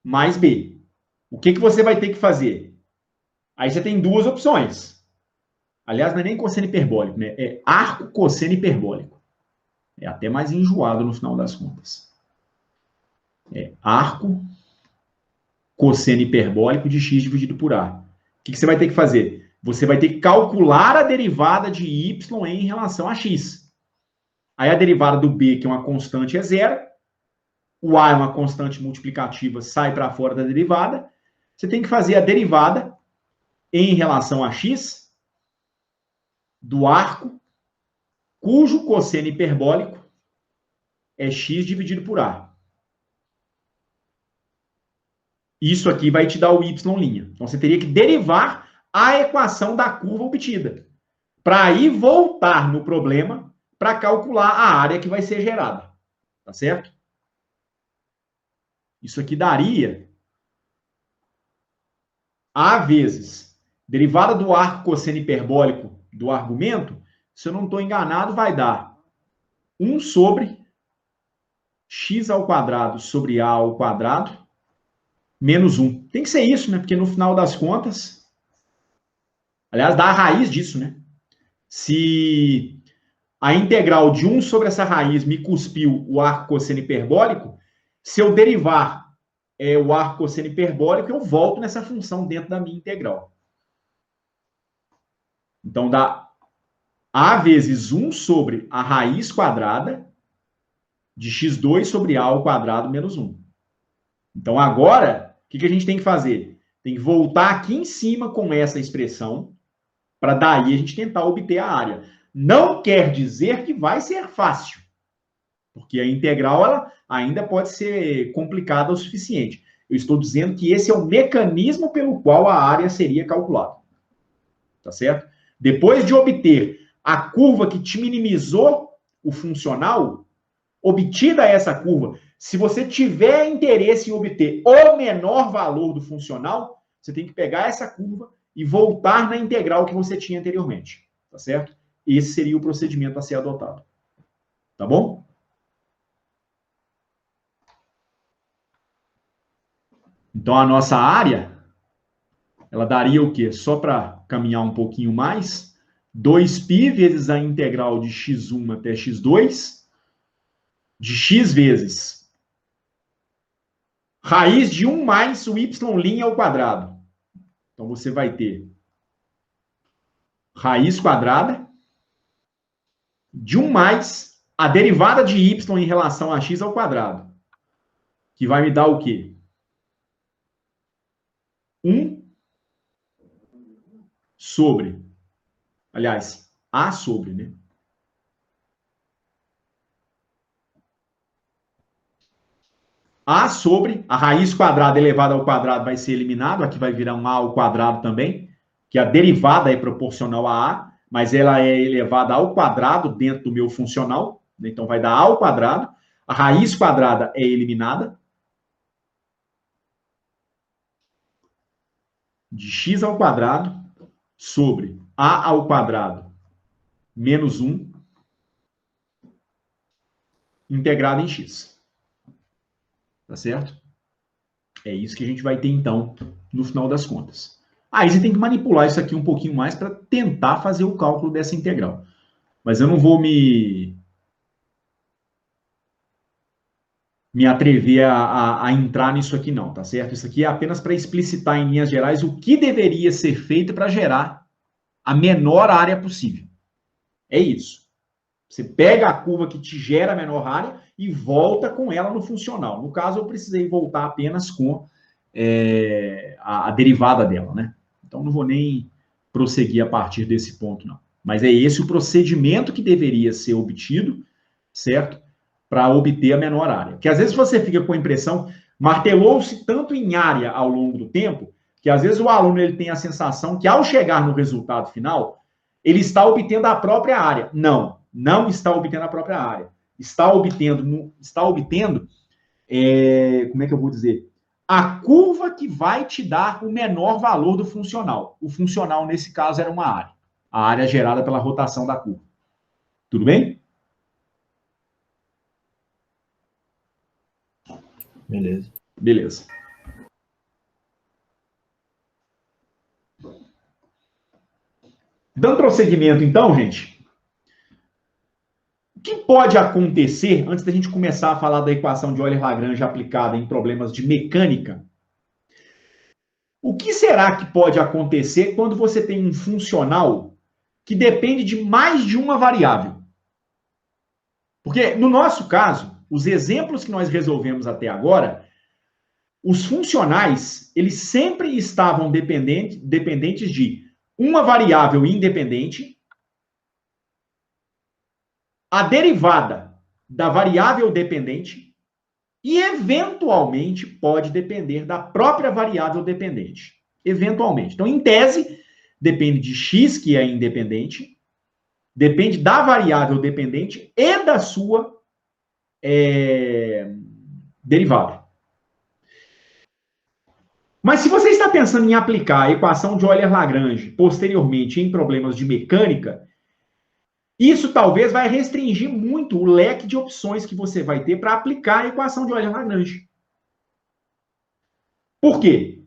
mais b. O que você vai ter que fazer? Aí você tem duas opções. Aliás, não é nem cosseno hiperbólico, né? É arco cosseno hiperbólico. É até mais enjoado no final das contas. É arco cosseno hiperbólico de x dividido por a. O que você vai ter que fazer? Você vai ter que calcular a derivada de y em relação a x. Aí a derivada do b, que é uma constante, é zero. O a é uma constante multiplicativa, sai para fora da derivada. Você tem que fazer a derivada em relação a x do arco, cujo cosseno hiperbólico é x dividido por a. Isso aqui vai te dar o y'. Então, você teria que derivar a equação da curva obtida. Para aí voltar no problema para calcular a área que vai ser gerada. Tá certo? Isso aqui daria A vezes derivada do arco cosseno hiperbólico do argumento, se eu não estou enganado, vai dar 1 sobre x ao quadrado sobre a ao quadrado menos 1. Tem que ser isso, né? Porque no final das contas, aliás, dá a raiz disso, né? Se a integral de 1 sobre essa raiz me cuspiu o arco cosseno hiperbólico, se eu derivar o arco cosseno hiperbólico, eu volto nessa função dentro da minha integral. Então, dá a vezes 1 sobre a raiz quadrada de x2 sobre a ao quadrado menos 1. Então, agora, o que a gente tem que fazer? Tem que voltar aqui em cima com essa expressão, para daí a gente tentar obter a área. Não quer dizer que vai ser fácil, porque a integral ela ainda pode ser complicada o suficiente. Eu estou dizendo que esse é o mecanismo pelo qual a área seria calculada. Tá certo? Depois de obter a curva que te minimizou o funcional, obtida essa curva, se você tiver interesse em obter o menor valor do funcional, você tem que pegar essa curva e voltar na integral que você tinha anteriormente. Tá certo? Esse seria o procedimento a ser adotado. Tá bom? Então, a nossa área, ela daria o quê? Só para caminhar um pouquinho mais, 2π vezes a integral de x1 até x2, de x vezes raiz de 1 mais o y' ao quadrado. Então, você vai ter raiz quadrada de 1 mais a derivada de y em relação a x ao quadrado, que vai me dar o quê? 1 sobre, aliás, A sobre, né? A sobre, a raiz quadrada elevada ao quadrado vai ser eliminado, aqui vai virar um A ao quadrado também, que a derivada é proporcional a A, mas ela é elevada ao quadrado dentro do meu funcional, então vai dar A ao quadrado, a raiz quadrada é eliminada, de x ao quadrado sobre A ao quadrado menos 1 integrado em x. Tá certo? É isso que a gente vai ter, então, no final das contas. Aí você tem que manipular isso aqui um pouquinho mais para tentar fazer o cálculo dessa integral. Mas eu não vou me atrever a entrar nisso aqui não, tá certo? Isso aqui é apenas para explicitar em linhas gerais o que deveria ser feito para gerar a menor área possível. É isso. Você pega a curva que te gera a menor área e volta com ela no funcional. No caso, eu precisei voltar apenas com a derivada dela, né? Então, não vou nem prosseguir a partir desse ponto, não. Mas é esse o procedimento que deveria ser obtido, certo? Para obter a menor área. Porque às vezes você fica com a impressão, martelou-se tanto em área ao longo do tempo, que às vezes o aluno ele tem a sensação que ao chegar no resultado final, ele está obtendo a própria área. Não, não está obtendo a própria área. Está obtendo, como é que eu vou dizer? A curva que vai te dar o menor valor do funcional. O funcional, nesse caso, era uma área. A área gerada pela rotação da curva. Tudo bem? Beleza. Beleza. Dando prosseguimento, então, gente, o que pode acontecer, antes da gente começar a falar da equação de Euler-Lagrange aplicada em problemas de mecânica, o que será que pode acontecer quando você tem um funcional que depende de mais de uma variável? Porque, no nosso caso, os exemplos que nós resolvemos até agora, os funcionais, eles sempre estavam dependentes de uma variável independente, a derivada da variável dependente e, eventualmente, pode depender da própria variável dependente. Eventualmente. Então, em tese, depende de x, que é independente, depende da variável dependente e da sua derivada. Mas se você está pensando em aplicar a equação de Euler-Lagrange posteriormente em problemas de mecânica, isso talvez vai restringir muito o leque de opções que você vai ter para aplicar a equação de Euler-Lagrange. Por quê?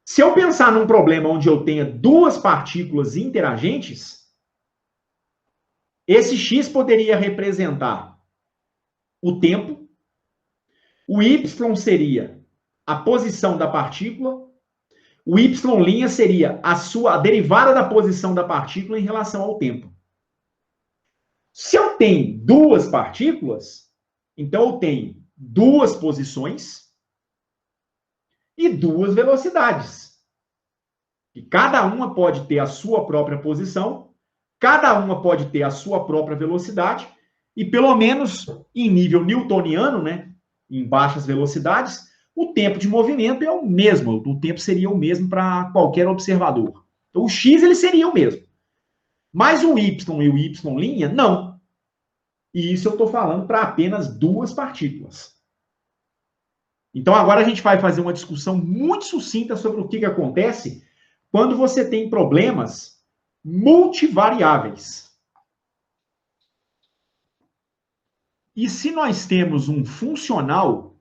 Se eu pensar num problema onde eu tenha duas partículas interagentes, esse x poderia representar o tempo, o y seria a posição da partícula, o y' seria a derivada da posição da partícula em relação ao tempo. Se eu tenho duas partículas, então eu tenho duas posições e duas velocidades. E cada uma pode ter a sua própria posição, cada uma pode ter a sua própria velocidade, e pelo menos em nível newtoniano, né, em baixas velocidades, o tempo de movimento é o mesmo, o tempo seria o mesmo para qualquer observador. Então o x ele seria o mesmo. Mas o y e o y', não. E isso eu estou falando para apenas duas partículas. Então agora a gente vai fazer uma discussão muito sucinta sobre o que acontece quando você tem problemas multivariáveis. E se nós temos um funcional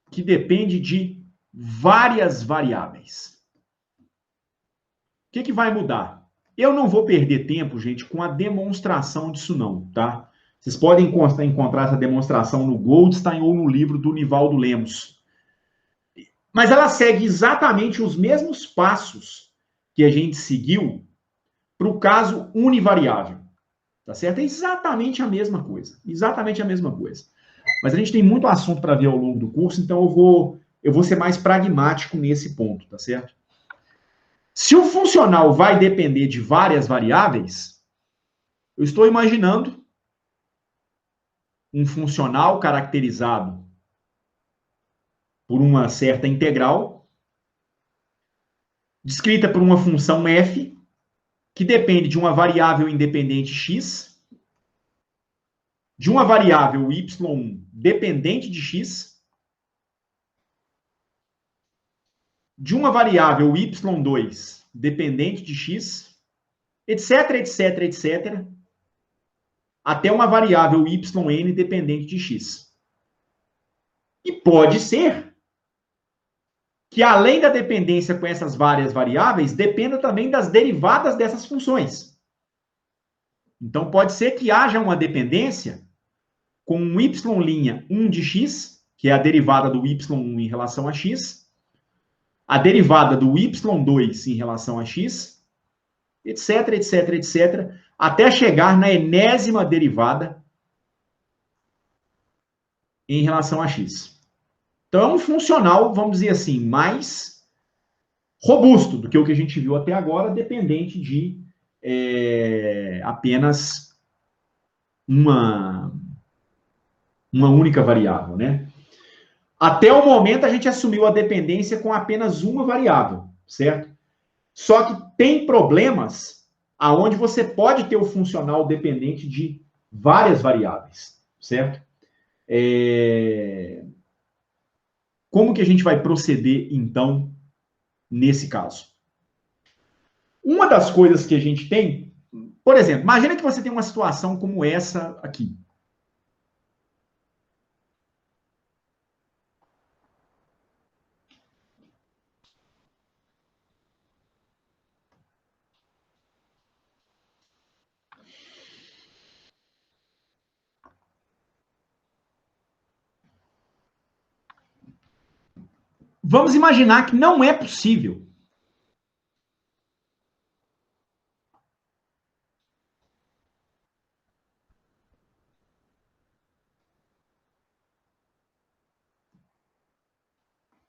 que depende de várias variáveis. O que vai mudar? Eu não vou perder tempo, gente, com a demonstração disso não, tá? Vocês podem encontrar essa demonstração no Goldstein ou no livro do Nivaldo Lemos. Mas ela segue exatamente os mesmos passos que a gente seguiu para o caso univariável. Tá certo? É exatamente a mesma coisa. Exatamente a mesma coisa. Mas a gente tem muito assunto para ver ao longo do curso, então eu vou ser mais pragmático nesse ponto, tá certo? Se o funcional vai depender de várias variáveis, eu estou imaginando um funcional caracterizado por uma certa integral, descrita por uma função f, que depende de uma variável independente x, de uma variável y dependente de x, de uma variável y2 dependente de x, etc, etc, etc, até uma variável yn dependente de x. E pode ser que, além da dependência com essas várias variáveis, dependa também das derivadas dessas funções. Então, pode ser que haja uma dependência com um y' de x, que é a derivada do y1 em relação a x, a derivada do y2 em relação a x, etc, etc, etc, até chegar na enésima derivada em relação a x. Então, é um funcional, vamos dizer assim, mais robusto do que o que a gente viu até agora, dependente de apenas uma única variável, né? Até o momento, a gente assumiu a dependência com apenas uma variável, certo? Só que tem problemas aonde você pode ter o funcional dependente de várias variáveis, certo? Como que a gente vai proceder, então, nesse caso? Uma das coisas que a gente tem, por exemplo, imagina que você tem uma situação como essa aqui. Vamos imaginar que não é possível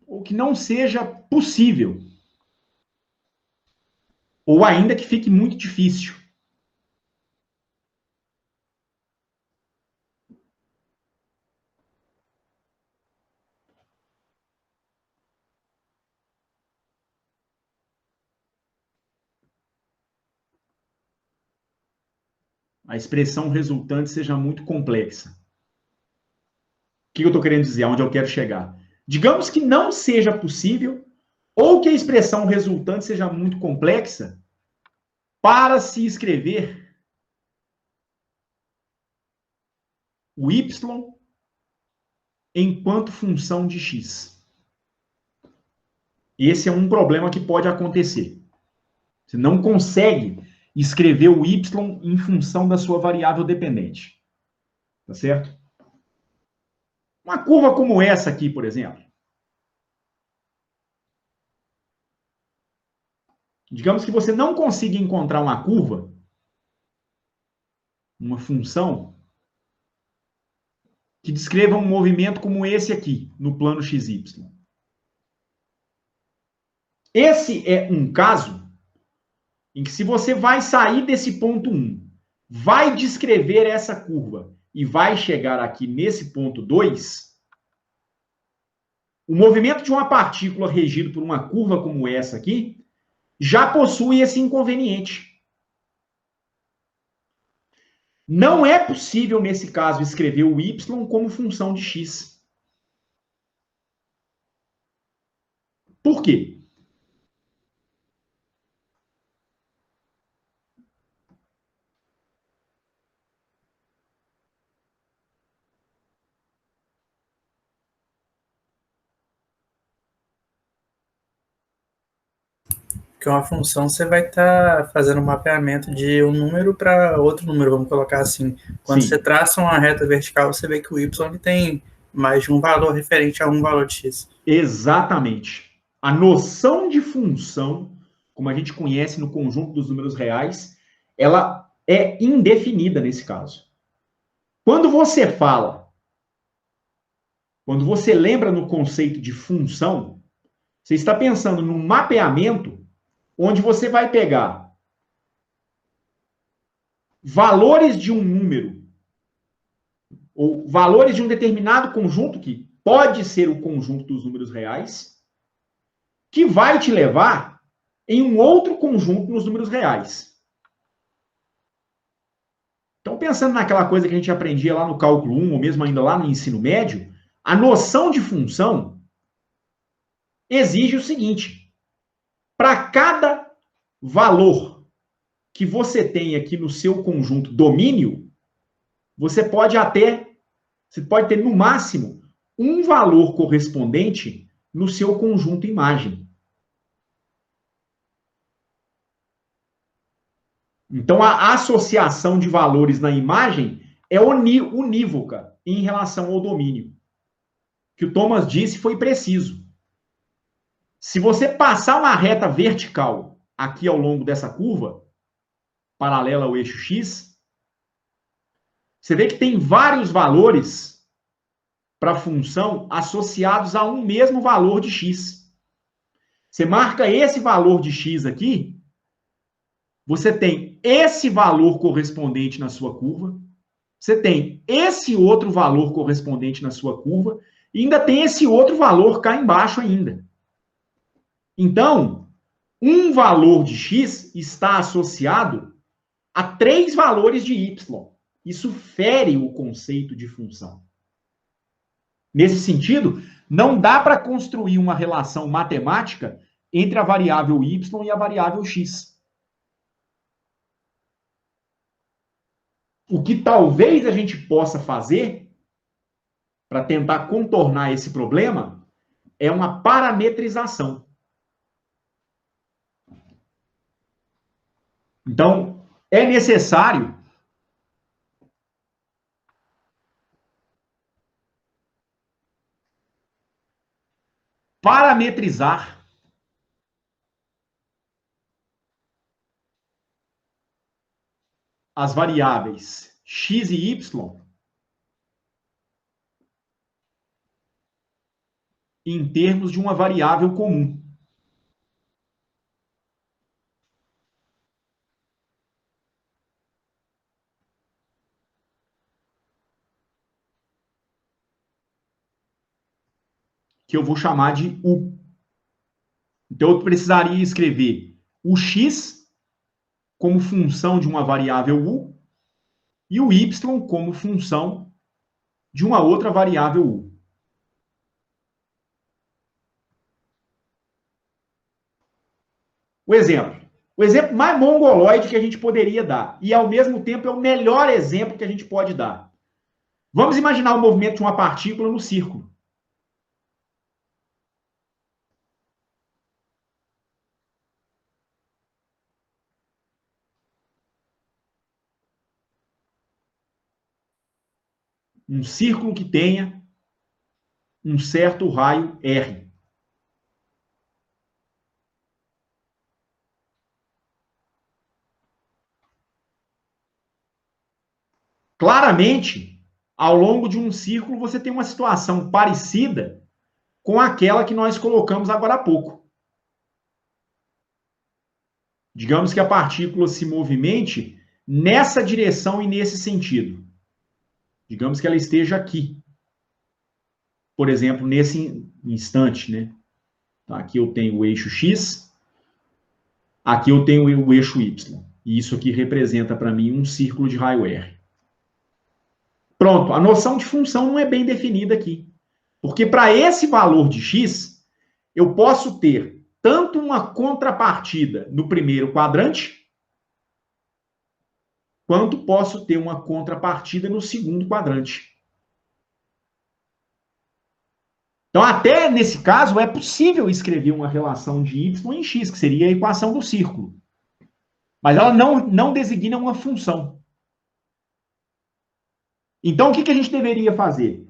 ou que não seja possível, ou ainda que fique muito difícil, a expressão resultante seja muito complexa. O que eu estou querendo dizer? Aonde eu quero chegar? Digamos que não seja possível, ou que a expressão resultante seja muito complexa, para se escrever o y enquanto função de x. Esse é um problema que pode acontecer. Você não consegue escrever o y em função da sua variável dependente. Tá certo? Uma curva como essa aqui, por exemplo. Digamos que você não consiga encontrar uma curva, uma função, que descreva um movimento como esse aqui, no plano XY. Esse é um caso em que, se você vai sair desse ponto 1, vai descrever essa curva e vai chegar aqui nesse ponto 2, o movimento de uma partícula regido por uma curva como essa aqui já possui esse inconveniente. Não é possível, nesse caso, escrever o y como função de x. Por quê? Porque uma função você vai estar fazendo um mapeamento de um número para outro número, vamos colocar assim. Quando Sim. você traça uma reta vertical, você vê que o y ele tem mais de um valor referente a um valor de x. Exatamente. A noção de função, como a gente conhece no conjunto dos números reais, ela é indefinida nesse caso. Quando você lembra no conceito de função, você está pensando num mapeamento onde você vai pegar valores de um número, ou valores de um determinado conjunto, que pode ser o conjunto dos números reais, que vai te levar em um outro conjunto nos números reais. Então, pensando naquela coisa que a gente aprendia lá no cálculo 1, ou mesmo ainda lá no ensino médio, a noção de função exige o seguinte: para cada valor que você tem aqui no seu conjunto domínio, você pode ter no máximo um valor correspondente no seu conjunto imagem. Então, a associação de valores na imagem é unívoca em relação ao domínio. O que o Thomas disse foi preciso. Se você passar uma reta vertical aqui ao longo dessa curva, paralela ao eixo X, você vê que tem vários valores para a função associados a um mesmo valor de X. Você marca esse valor de X aqui, você tem esse valor correspondente na sua curva, você tem esse outro valor correspondente na sua curva, e ainda tem esse outro valor cá embaixo ainda. Então, um valor de x está associado a 3 valores de y. Isso fere o conceito de função. Nesse sentido, não dá para construir uma relação matemática entre a variável y e a variável x. O que talvez a gente possa fazer para tentar contornar esse problema é uma parametrização. Então, é necessário parametrizar as variáveis x e y em termos de uma variável comum. Que eu vou chamar de u. Então, eu precisaria escrever o x como função de uma variável u e o y como função de uma outra variável u. O exemplo mais mongoloide que a gente poderia dar, e ao mesmo tempo é o melhor exemplo que a gente pode dar. Vamos imaginar o movimento de uma partícula no círculo. Um círculo que tenha um certo raio R. Claramente, ao longo de um círculo, você tem uma situação parecida com aquela que nós colocamos agora há pouco. Digamos que a partícula se movimente nessa direção e nesse sentido. Digamos que ela esteja aqui. Por exemplo, nesse instante, né? Aqui eu tenho o eixo X, aqui eu tenho o eixo Y. E isso aqui representa para mim um círculo de raio R. Pronto, a noção de função não é bem definida aqui. Porque para esse valor de X, eu posso ter tanto uma contrapartida no primeiro quadrante, quanto posso ter uma contrapartida no segundo quadrante. Então, até nesse caso, é possível escrever uma relação de y em x, que seria a equação do círculo. Mas ela não designa uma função. Então, o que a gente deveria fazer?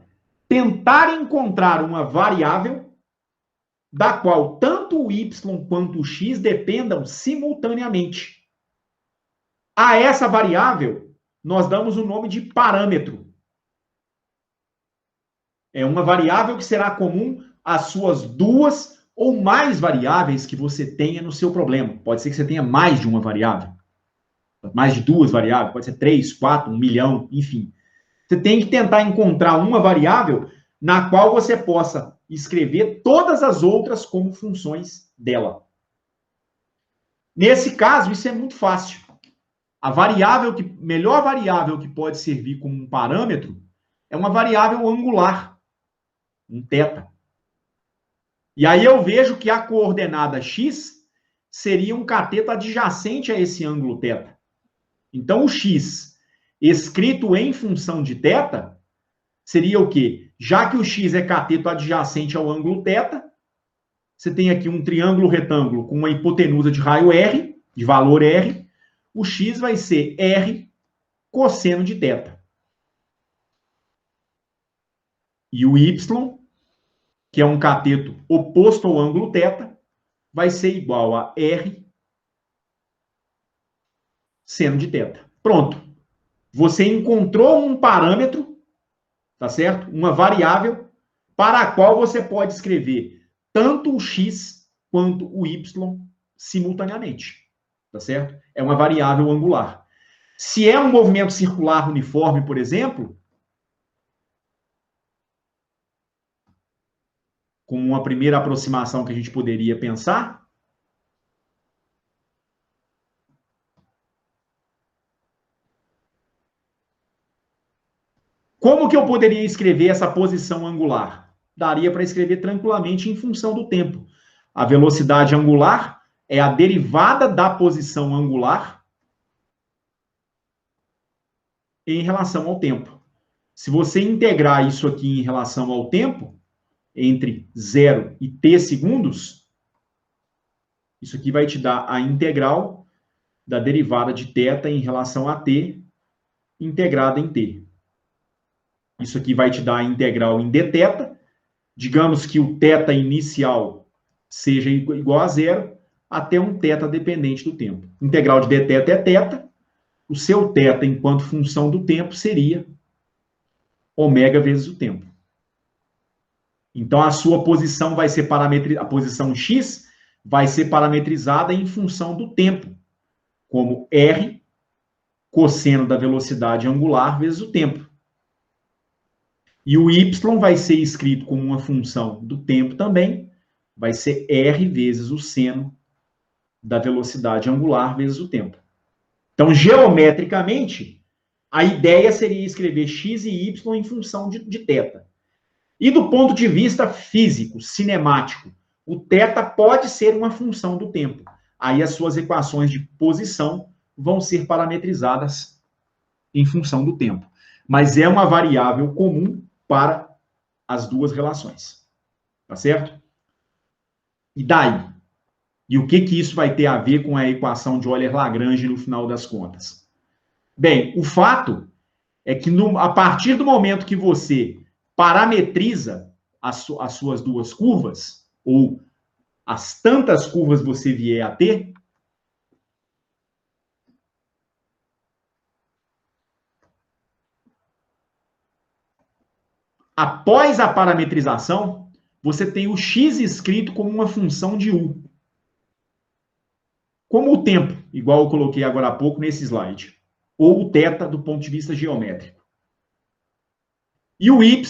Tentar encontrar uma variável da qual tanto o y quanto o x dependam simultaneamente. A essa variável, nós damos o nome de parâmetro. É uma variável que será comum às suas duas ou mais variáveis que você tenha no seu problema. Pode ser que você tenha mais de uma variável. Mais de duas variáveis, pode ser 3, 4, 1 milhão, enfim. Você tem que tentar encontrar uma variável na qual você possa escrever todas as outras como funções dela. Nesse caso, isso é muito fácil. A melhor variável que pode servir como um parâmetro é uma variável angular, um θ. E aí eu vejo que a coordenada x seria um cateto adjacente a esse ângulo θ. Então, o x escrito em função de θ seria o quê? Já que o x é cateto adjacente ao ângulo θ, você tem aqui um triângulo retângulo com uma hipotenusa de raio R, de valor R, o x vai ser R cosseno de θ. E o y, que é um cateto oposto ao ângulo θ, vai ser igual a R seno de θ. Pronto. Você encontrou um parâmetro, tá certo? Uma variável para a qual você pode escrever tanto o x quanto o y simultaneamente, tá certo? É uma variável angular. Se é um movimento circular uniforme, por exemplo, como uma primeira aproximação que a gente poderia pensar, como que eu poderia escrever essa posição angular? Daria para escrever tranquilamente em função do tempo. A velocidade angular é a derivada da posição angular em relação ao tempo. Se você integrar isso aqui em relação ao tempo, entre 0 e t segundos, isso aqui vai te dar a integral da derivada de θ em relação a t integrada em t. Isso aqui vai te dar a integral em dθ. Digamos que o θ inicial seja igual a 0, até um θ dependente do tempo. Integral de dθ é θ. O seu θ, enquanto função do tempo, seria ômega vezes o tempo. Então, a sua posição vai ser a posição x vai ser parametrizada em função do tempo, como R cosseno da velocidade angular vezes o tempo. E o y vai ser escrito como uma função do tempo também, vai ser R vezes o seno da velocidade angular vezes o tempo. Então, geometricamente, a ideia seria escrever x e y em função de θ. E do ponto de vista físico, cinemático, o θ pode ser uma função do tempo. Aí as suas equações de posição vão ser parametrizadas em função do tempo. Mas é uma variável comum para as duas relações. Tá certo? E daí? E o que isso vai ter a ver com a equação de Euler-Lagrange no final das contas? Bem, o fato é que a partir do momento que você parametriza as suas duas curvas, ou as tantas curvas você vier a ter, após a parametrização, você tem o x escrito como uma função de u. Como o tempo, igual eu coloquei agora há pouco nesse slide. Ou o θ do ponto de vista geométrico. E o y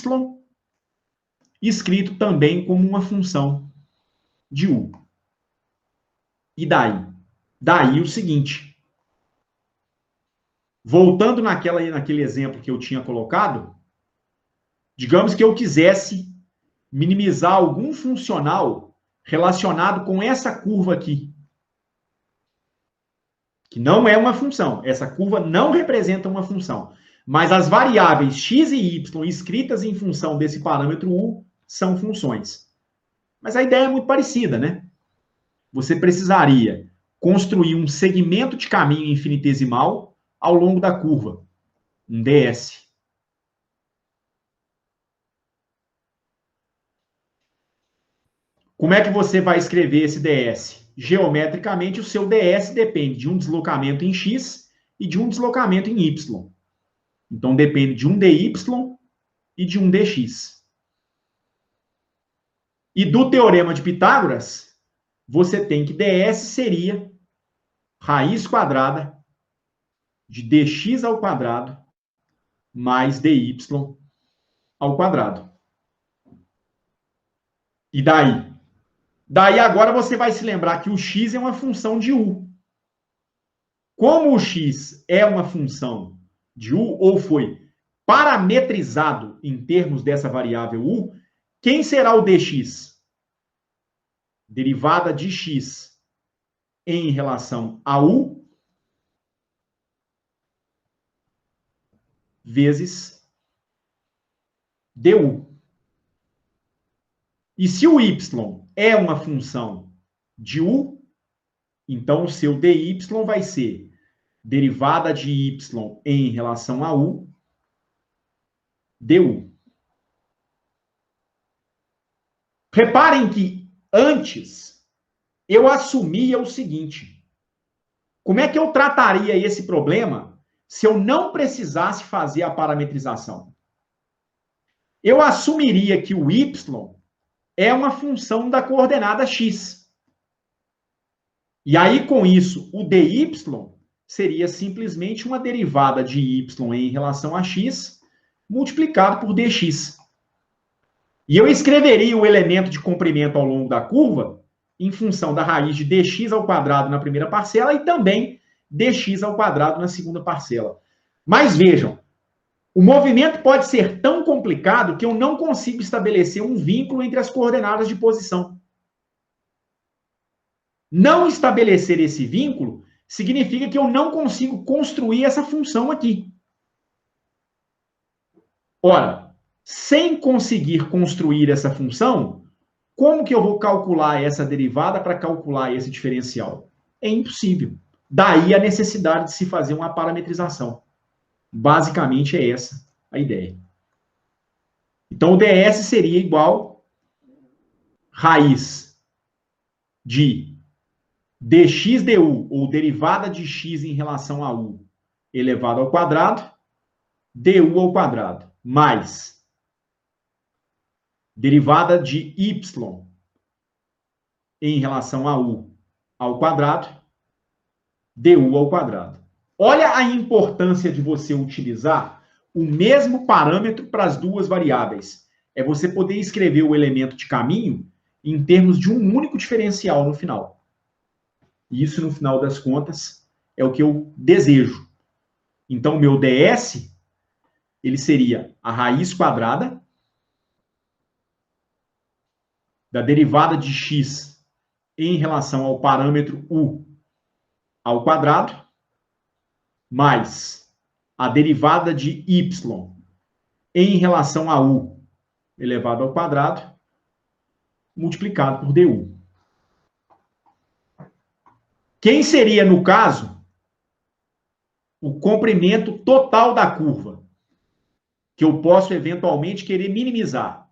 escrito também como uma função de u. E daí? Daí o seguinte. Voltando naquele exemplo que eu tinha colocado, digamos que eu quisesse minimizar algum funcional relacionado com essa curva aqui. Que não é uma função. Essa curva não representa uma função. Mas as variáveis x e y escritas em função desse parâmetro u são funções. Mas a ideia é muito parecida, né? Você precisaria construir um segmento de caminho infinitesimal ao longo da curva, um ds. Como é que você vai escrever esse ds? Geometricamente, o seu ds depende de um deslocamento em x e de um deslocamento em y. Então, depende de um dy e de um dx. E do teorema de Pitágoras, você tem que ds seria raiz quadrada de dx ao quadrado mais dy ao quadrado. E daí? Daí agora você vai se lembrar que o x é uma função de u. Como o x é uma função de u, ou foi parametrizado em termos dessa variável u, quem será o dx? Derivada de x em relação a u vezes du. E se o y é uma função de u, então o seu dy vai ser derivada de y em relação a u, du. Reparem que antes eu assumia o seguinte: como é que eu trataria esse problema se eu não precisasse fazer a parametrização? Eu assumiria que o y é uma função da coordenada x. E aí, com isso, o dy seria simplesmente uma derivada de y em relação a x multiplicado por dx. E eu escreveria o elemento de comprimento ao longo da curva em função da raiz de dx ao quadrado na primeira parcela e também dx ao quadrado na segunda parcela. Mas vejam, o movimento pode ser tão complicado que eu não consigo estabelecer um vínculo entre as coordenadas de posição. Não estabelecer esse vínculo significa que eu não consigo construir essa função aqui. Ora, sem conseguir construir essa função, como que eu vou calcular essa derivada para calcular esse diferencial? É impossível. Daí a necessidade de se fazer uma parametrização. Basicamente é essa a ideia. Então, o ds seria igual raiz de dx du, ou derivada de x em relação a u, elevado ao quadrado, du ao quadrado, mais derivada de y em relação a u ao quadrado, du ao quadrado. Olha a importância de você utilizar o mesmo parâmetro para as duas variáveis. É você poder escrever o elemento de caminho em termos de um único diferencial no final. E isso, no final das contas, é o que eu desejo. Então, o meu ds, ele seria a raiz quadrada da derivada de x em relação ao parâmetro u ao quadrado, mais a derivada de y em relação a u elevado ao quadrado, multiplicado por du. Quem seria, no caso, o comprimento total da curva, que eu posso eventualmente querer minimizar?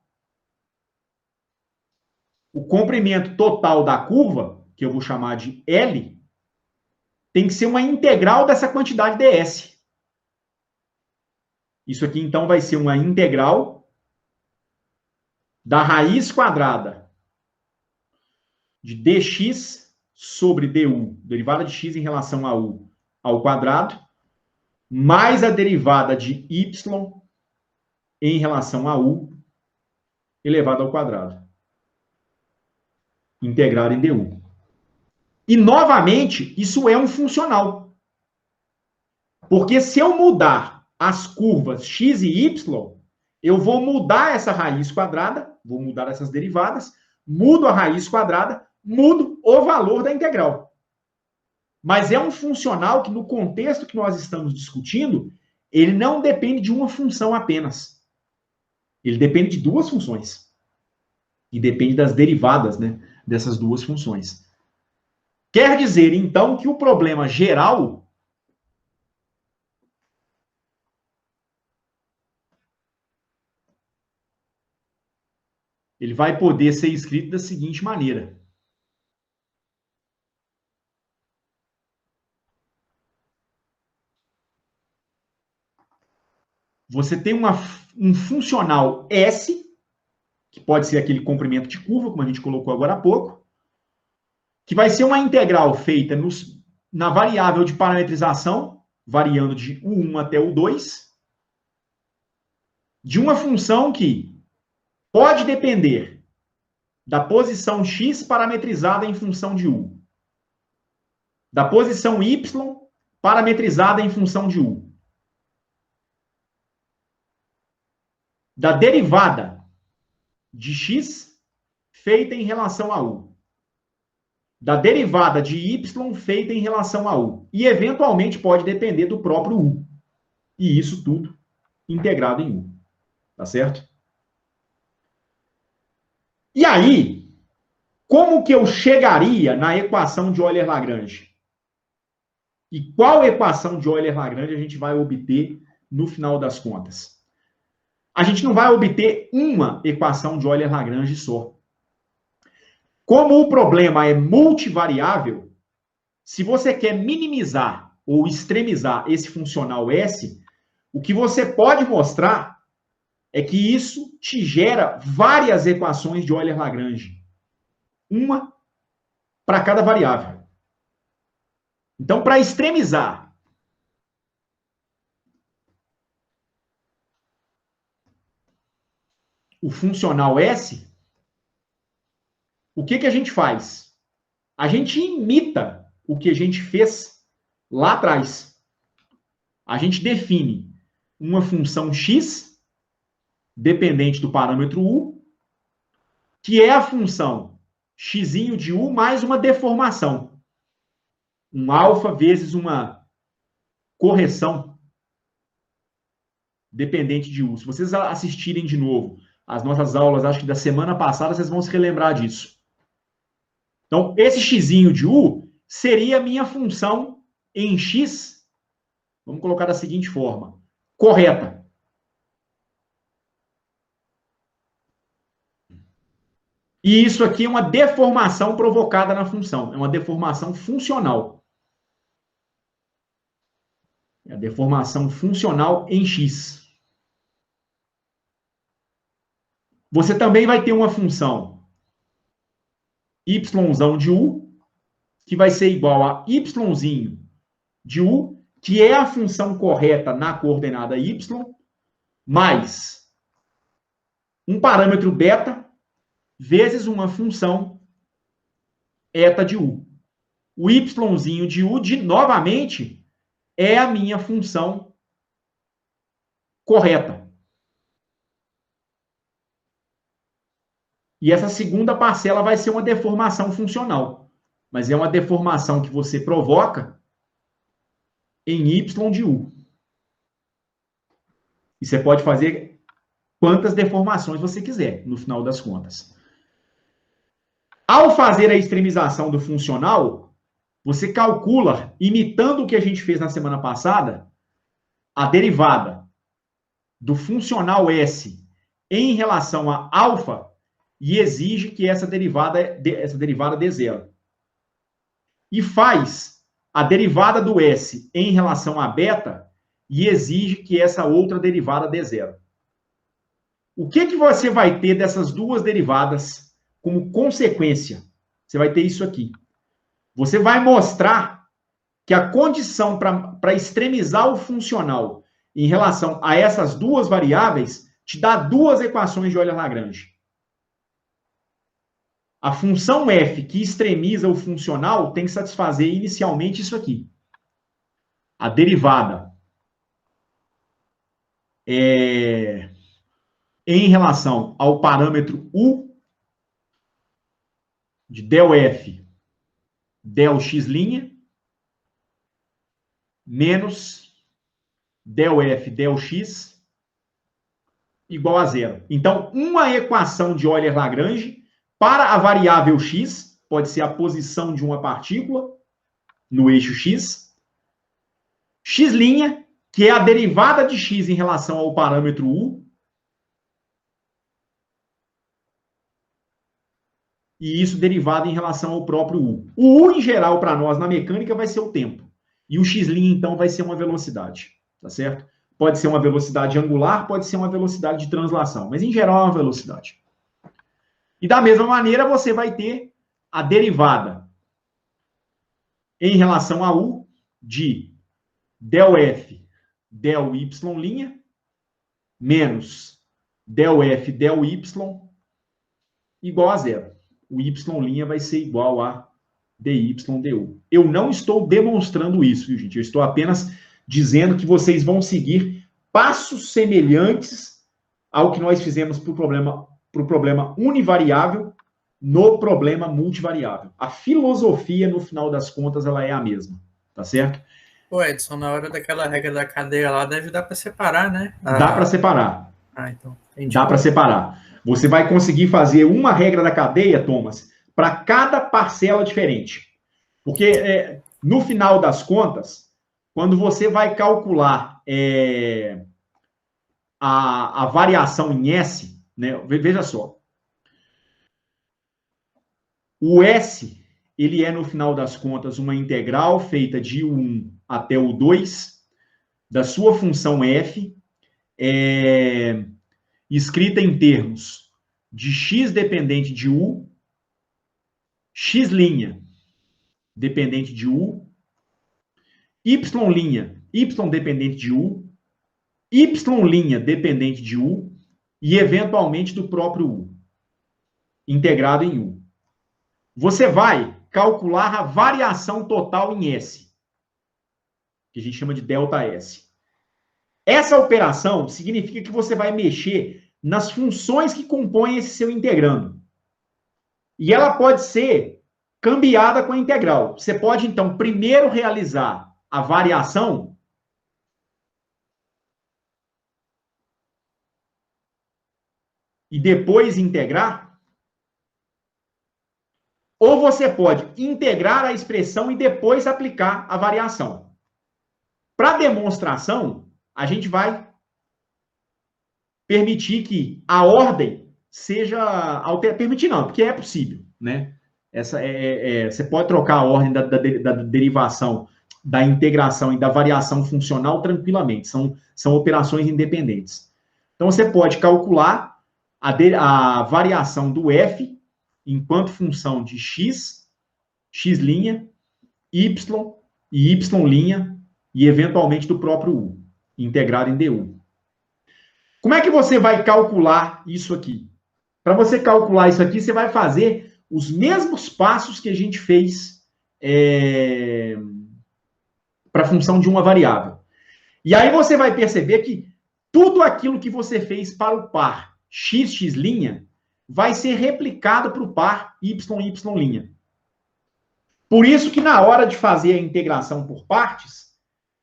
O comprimento total da curva, que eu vou chamar de L, tem que ser uma integral dessa quantidade ds. Isso aqui, então, vai ser uma integral da raiz quadrada de dx sobre du, derivada de x em relação a u ao quadrado, mais a derivada de y em relação a u elevado ao quadrado, integrado em du. E, novamente, isso é um funcional. Porque se eu mudar as curvas x e y, eu vou mudar essa raiz quadrada, vou mudar essas derivadas, mudo a raiz quadrada, mudo o valor da integral. Mas é um funcional que, no contexto que nós estamos discutindo, ele não depende de uma função apenas. Ele depende de duas funções. E depende das derivadas, né, dessas duas funções. Quer dizer, então, que o problema geral ele vai poder ser escrito da seguinte maneira. Você tem um funcional S, que pode ser aquele comprimento de curva, como a gente colocou agora há pouco, que vai ser uma integral feita na variável de parametrização, variando de U1 até U2, de uma função que pode depender da posição x parametrizada em função de U, da posição y parametrizada em função de U, da derivada de x feita em relação a U, da derivada de y feita em relação a U, e eventualmente pode depender do próprio U. E isso tudo integrado em U. Tá certo? E aí, como que eu chegaria na equação de Euler-Lagrange? E qual equação de Euler-Lagrange a gente vai obter no final das contas? A gente não vai obter uma equação de Euler-Lagrange só. Como o problema é multivariável, se você quer minimizar ou extremizar esse funcional S, o que você pode mostrar é que isso te gera várias equações de Euler-Lagrange. Uma para cada variável. Então, para extremizar o funcional S, o que a gente faz? A gente imita o que a gente fez lá atrás. A gente define uma função x, dependente do parâmetro u, que é a função x de u mais uma deformação. Um alfa vezes uma correção dependente de u. Se vocês assistirem de novo as nossas aulas, acho que da semana passada, vocês vão se relembrar disso. Então, esse x de u seria a minha função em x, vamos colocar da seguinte forma, correta. E isso aqui é uma deformação provocada na função, é uma deformação funcional. É a deformação funcional em x. Você também vai ter uma função y de u, que vai ser igual a y de u, que é a função correta na coordenada y, mais um parâmetro beta, vezes uma função eta de u. O y de u, novamente, é a minha função correta. E essa segunda parcela vai ser uma deformação funcional. Mas é uma deformação que você provoca em y de u. E você pode fazer quantas deformações você quiser, no final das contas. Ao fazer a extremização do funcional, você calcula, imitando o que a gente fez na semana passada, a derivada do funcional S em relação a alfa e exige que essa derivada dê zero. E faz a derivada do S em relação a beta e exige que essa outra derivada dê zero. O que você vai ter dessas duas derivadas como consequência? Você vai ter isso aqui. Você vai mostrar que a condição para extremizar o funcional em relação a essas duas variáveis te dá duas equações de Euler-Lagrange. A função f que extremiza o funcional tem que satisfazer inicialmente isso aqui. A derivada em relação ao parâmetro u de del f, del x' menos del f, del x igual a zero. Então, uma equação de Euler-Lagrange para a variável x, pode ser a posição de uma partícula no eixo x, x', que é a derivada de x em relação ao parâmetro u, e isso derivado em relação ao próprio u. O u, em geral, para nós, na mecânica, vai ser o tempo. E o x', então, vai ser uma velocidade. Tá certo? Pode ser uma velocidade angular, pode ser uma velocidade de translação. Mas, em geral, é uma velocidade. E, da mesma maneira, você vai ter a derivada em relação a u de del f, del y' menos del f, del y igual a zero. O y' vai ser igual a dy du. Eu não estou demonstrando isso, viu, gente? Eu estou apenas dizendo que vocês vão seguir passos semelhantes ao que nós fizemos para o problema univariável no problema multivariável. A filosofia, no final das contas, ela é a mesma. Tá certo? Pô, Edson, na hora daquela regra da cadeia lá, deve dar para separar, né? Dá para separar. Então. Entendi. Dá para separar. Você vai conseguir fazer uma regra da cadeia, Thomas, para cada parcela diferente. Porque, no final das contas, quando você vai calcular a variação em S, né, veja só. O S, ele é, no final das contas, uma integral feita de U1 até U2 da sua função f, escrita em termos de x dependente de u, x' dependente de u, y' dependente de u, y' dependente de u e, eventualmente, do próprio u, integrado em u. Você vai calcular a variação total em S, que a gente chama de ΔS. Essa operação significa que você vai mexer nas funções que compõem esse seu integrando. E ela pode ser cambiada com a integral. Você pode, então, primeiro realizar a variação e depois integrar. Ou você pode integrar a expressão e depois aplicar a variação. Para demonstração, a gente vai permitir que a ordem seja alterada. Permitir não, porque é possível, né? Você pode trocar a ordem da derivação, da integração e da variação funcional tranquilamente. São operações independentes. Então, você pode calcular a variação do f enquanto função de x, x', y e y' e, eventualmente, do próprio u, integrado em du. Como é que você vai calcular isso aqui? Para você calcular isso aqui, você vai fazer os mesmos passos que a gente fez para a função de uma variável. E aí você vai perceber que tudo aquilo que você fez para o par x, x' vai ser replicado para o par y, y'. Por isso que na hora de fazer a integração por partes,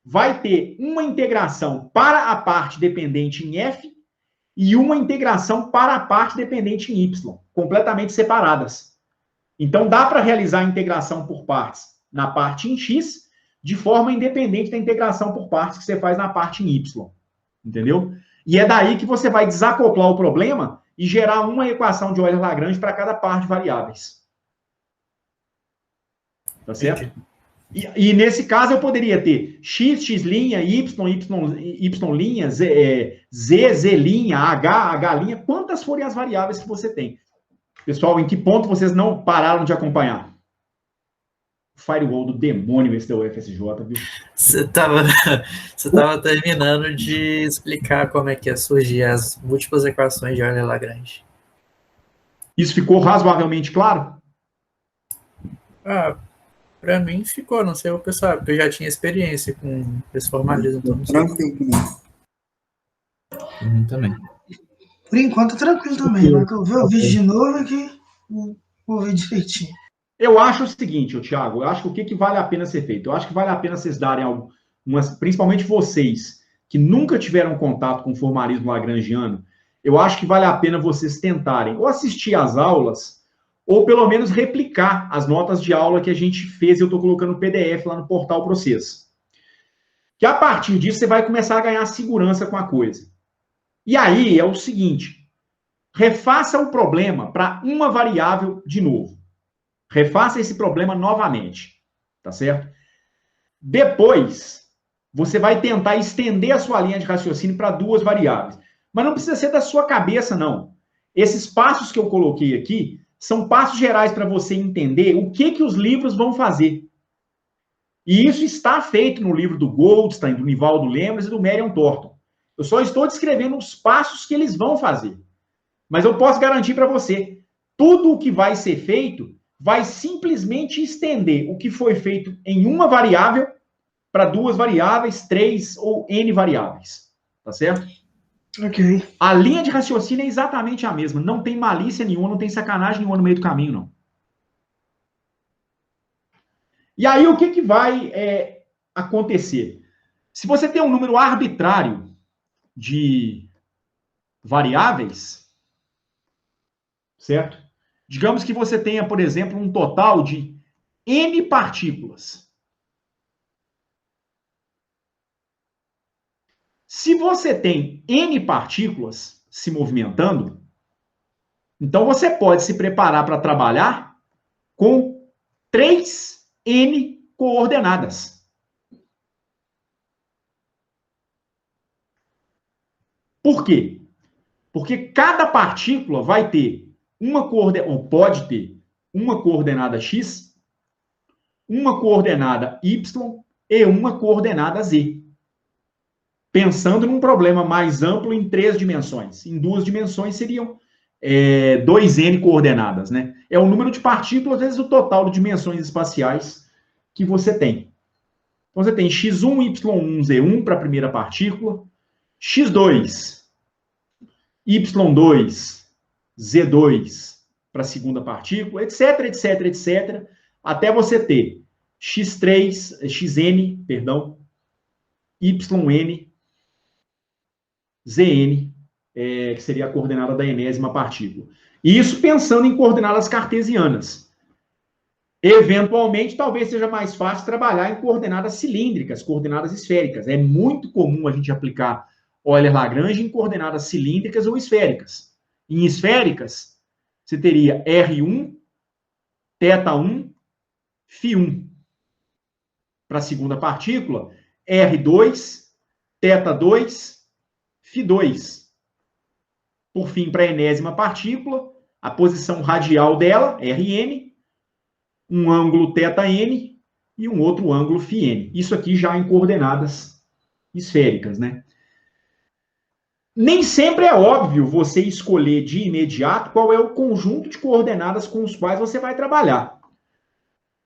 vai ter uma integração para a parte dependente em f e uma integração para a parte dependente em y, completamente separadas. Então, dá para realizar a integração por partes na parte em x, de forma independente da integração por partes que você faz na parte em y. Entendeu? E é daí que você vai desacoplar o problema e gerar uma equação de Euler-Lagrange para cada par de variáveis. Tá certo? E nesse caso eu poderia ter x, x', y, y', z, z', h, h', quantas forem as variáveis que você tem. Pessoal, em que ponto vocês não pararam de acompanhar? Firewall do demônio esse da UFSJ, viu? Você tava terminando de explicar como é que ia surgir as múltiplas equações de Euler-Lagrange. Isso ficou razoavelmente claro? Para mim ficou, não sei o pessoal, porque eu já tinha experiência com esse formalismo. Então tranquilo também. Por enquanto, tranquilo também. Na hora que eu ver o vídeo de novo aqui, vou ver direitinho. Eu acho o seguinte, Thiago, eu acho que o que vale a pena ser feito? Eu acho que vale a pena vocês darem principalmente vocês, que nunca tiveram contato com o formalismo lagrangiano, eu acho que vale a pena vocês tentarem ou assistir às aulas, ou pelo menos replicar as notas de aula que a gente fez, e eu estou colocando o PDF lá no portal para vocês. Que a partir disso você vai começar a ganhar segurança com a coisa. E aí é o seguinte, refaça o problema para uma variável de novo. Refaça esse problema novamente, tá certo? Depois, você vai tentar estender a sua linha de raciocínio para duas variáveis. Mas não precisa ser da sua cabeça, não. Esses passos que eu coloquei aqui são passos gerais para você entender o que os livros vão fazer. E isso está feito no livro do Goldstein, do Nivaldo Lemos e do Marion Thornton. Eu só estou descrevendo os passos que eles vão fazer. Mas eu posso garantir para você, tudo o que vai ser feito vai simplesmente estender o que foi feito em uma variável para duas variáveis, 3 ou N variáveis. Tá certo? Ok. A linha de raciocínio é exatamente a mesma. Não tem malícia nenhuma, não tem sacanagem nenhuma no meio do caminho, não. E aí, o que vai acontecer? Se você tem um número arbitrário de variáveis, certo? Digamos que você tenha, por exemplo, um total de N partículas. Se você tem N partículas se movimentando, então você pode se preparar para trabalhar com 3N coordenadas. Por quê? Porque cada partícula vai ter uma coordenada, ou pode ter uma coordenada x, uma coordenada y e uma coordenada z. Pensando num problema mais amplo em 3 dimensões. Em 2 dimensões seriam 2n coordenadas, né? É o número de partículas vezes o total de dimensões espaciais que você tem. Então, você tem x1, y1, z1 para a primeira partícula, x2, y2, z2 para a segunda partícula, etc, etc, etc, até você ter x3, xn, perdão, yn, zn, que seria a coordenada da enésima partícula. E isso pensando em coordenadas cartesianas. Eventualmente, talvez seja mais fácil trabalhar em coordenadas cilíndricas, coordenadas esféricas. É muito comum a gente aplicar Euler-Lagrange em coordenadas cilíndricas ou esféricas. Em esféricas, você teria R1, θ1, φ1. Para a segunda partícula, R2, θ2, φ2. Por fim, para a enésima partícula, a posição radial dela, Rn, um ângulo θn e um outro ângulo φn. Isso aqui já em coordenadas esféricas, né? Nem sempre é óbvio você escolher de imediato qual é o conjunto de coordenadas com os quais você vai trabalhar.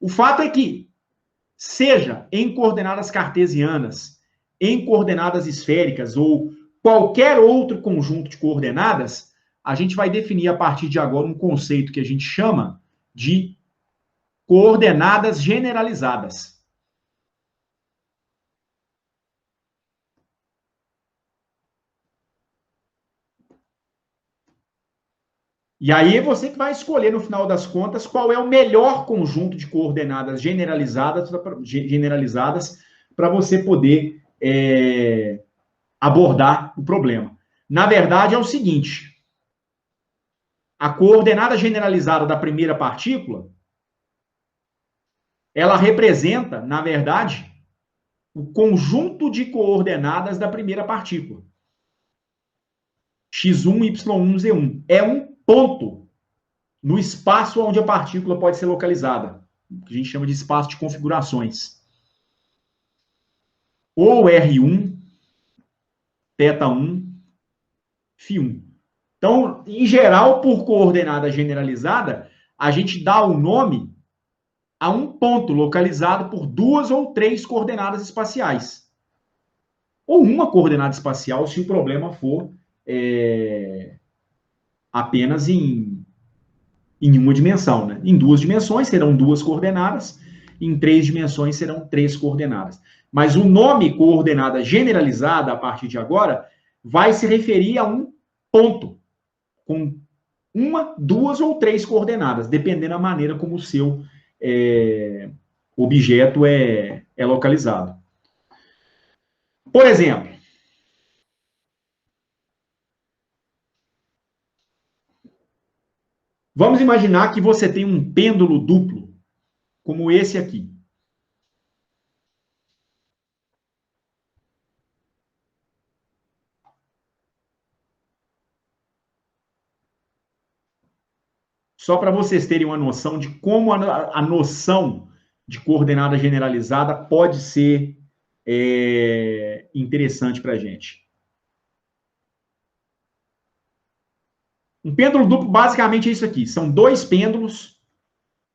O fato é que seja em coordenadas cartesianas, em coordenadas esféricas ou qualquer outro conjunto de coordenadas, a gente vai definir a partir de agora um conceito que a gente chama de coordenadas generalizadas. E aí é você que vai escolher, no final das contas, qual é o melhor conjunto de coordenadas generalizadas para você poder abordar o problema. Na verdade, é o seguinte: a coordenada generalizada da primeira partícula, ela representa, na verdade, o conjunto de coordenadas da primeira partícula. x1, y1, z1. É um ponto no espaço onde a partícula pode ser localizada, que a gente chama de espaço de configurações. Ou R1, θ1, φ1. Então, em geral, por coordenada generalizada, a gente dá o nome a um ponto localizado por 2 ou 3 coordenadas espaciais. Ou uma coordenada espacial, se o problema for apenas em uma dimensão, né? Em 2 dimensões serão 2 coordenadas, em 3 dimensões serão 3 coordenadas. Mas o nome coordenada generalizada, a partir de agora, vai se referir a um ponto, com 1, 2 ou 3 coordenadas, dependendo da maneira como o seu objeto é localizado. Por exemplo, vamos imaginar que você tem um pêndulo duplo, como esse aqui. Só para vocês terem uma noção de como a noção de coordenada generalizada pode ser interessante para a gente. Um pêndulo duplo, basicamente, é isso aqui. São 2 pêndulos.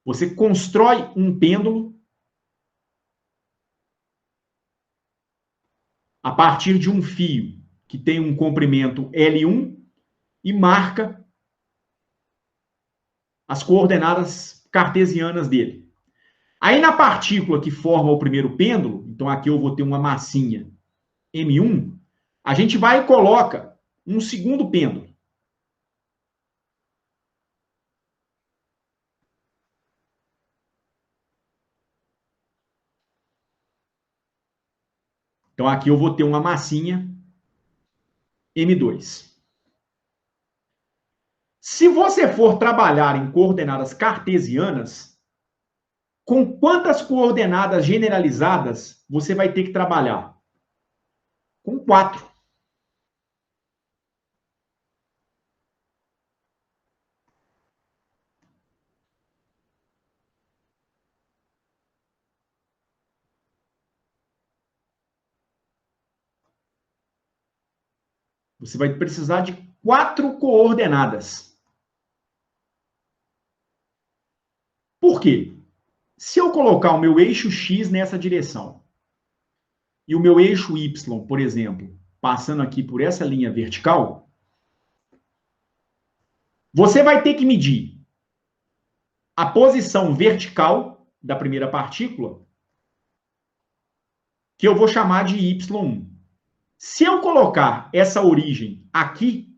Você constrói um pêndulo a partir de um fio que tem um comprimento L1 e marca as coordenadas cartesianas dele. Aí, na partícula que forma o primeiro pêndulo, então aqui eu vou ter uma massinha M1, a gente vai e coloca um segundo pêndulo. Então, aqui eu vou ter uma massinha M2. Se você for trabalhar em coordenadas cartesianas, com quantas coordenadas generalizadas você vai ter que trabalhar? Com 4. Você vai precisar de 4 coordenadas. Por quê? Se eu colocar o meu eixo X nessa direção e o meu eixo Y, por exemplo, passando aqui por essa linha vertical, você vai ter que medir a posição vertical da primeira partícula, que eu vou chamar de Y1. Se eu colocar essa origem aqui,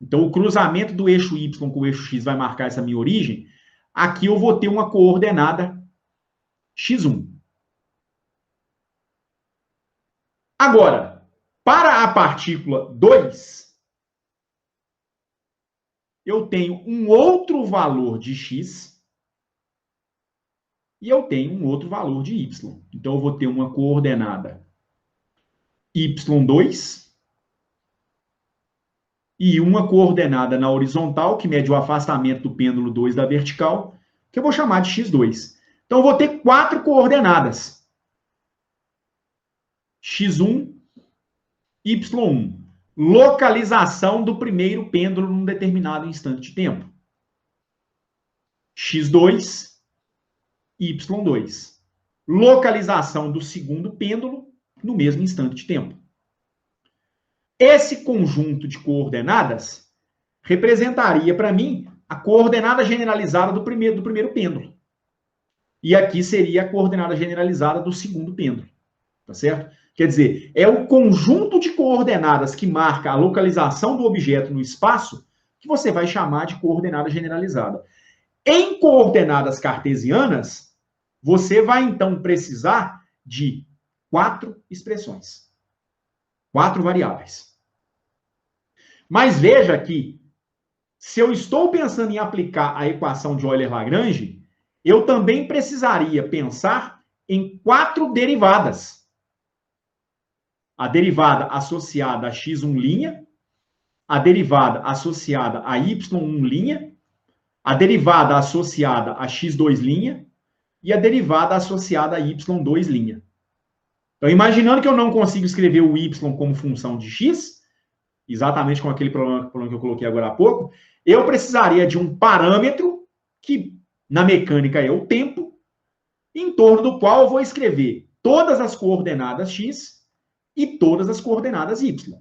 então o cruzamento do eixo Y com o eixo X vai marcar essa minha origem, aqui eu vou ter uma coordenada x1. Agora, para a partícula 2, eu tenho um outro valor de x e eu tenho um outro valor de y. Então, eu vou ter uma coordenada y2 e uma coordenada na horizontal, que mede o afastamento do pêndulo 2 da vertical, que eu vou chamar de x2. Então, eu vou ter 4 coordenadas. x1, y1. Localização do primeiro pêndulo num determinado instante de tempo. x2, y2. localização do segundo pêndulo no mesmo instante de tempo. Esse conjunto de coordenadas representaria para mim a coordenada generalizada do primeiro pêndulo. E aqui seria a coordenada generalizada do segundo pêndulo. Tá certo? Quer dizer, é o conjunto de coordenadas que marca a localização do objeto no espaço que você vai chamar de coordenada generalizada. Em coordenadas cartesianas, você vai então precisar de 4 expressões. 4 variáveis. Mas veja que, se eu estou pensando em aplicar a equação de Euler-Lagrange, eu também precisaria pensar em 4 derivadas. A derivada associada a x1', a derivada associada a y1', a derivada associada a x2' e a derivada associada a y2'. Então, imaginando que eu não consigo escrever o y como função de x, exatamente com aquele problema que eu coloquei agora há pouco, eu precisaria de um parâmetro, que na mecânica é o tempo, em torno do qual eu vou escrever todas as coordenadas x e todas as coordenadas y.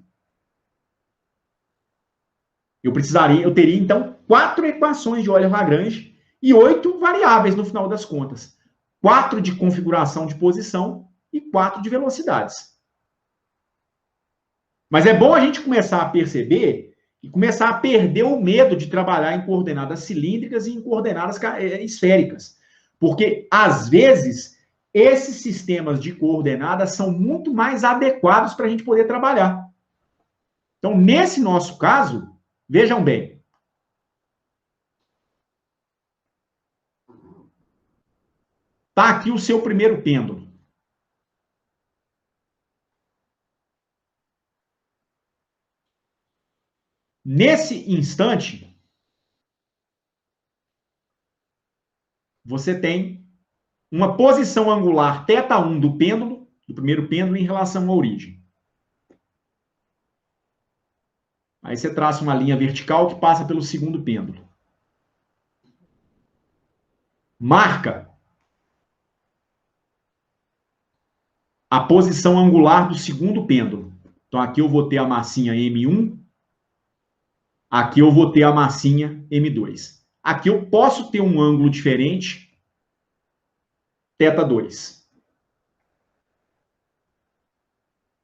Eu teria, então, 4 equações de Euler-Lagrange e 8 variáveis no final das contas. 4 de configuração de posição e 4 de velocidades. Mas é bom a gente começar a perceber e começar a perder o medo de trabalhar em coordenadas cilíndricas e em coordenadas esféricas. Porque, às vezes, esses sistemas de coordenadas são muito mais adequados para a gente poder trabalhar. Então, nesse nosso caso, vejam bem. Está aqui o seu primeiro pêndulo. Nesse instante, você tem uma posição angular θ1 do pêndulo, do primeiro pêndulo, em relação à origem. Aí você traça uma linha vertical que passa pelo segundo pêndulo. Marca a posição angular do segundo pêndulo. Então, aqui eu vou ter a massinha M1, aqui eu vou ter a massinha M2. Aqui eu posso ter um ângulo diferente, θ2.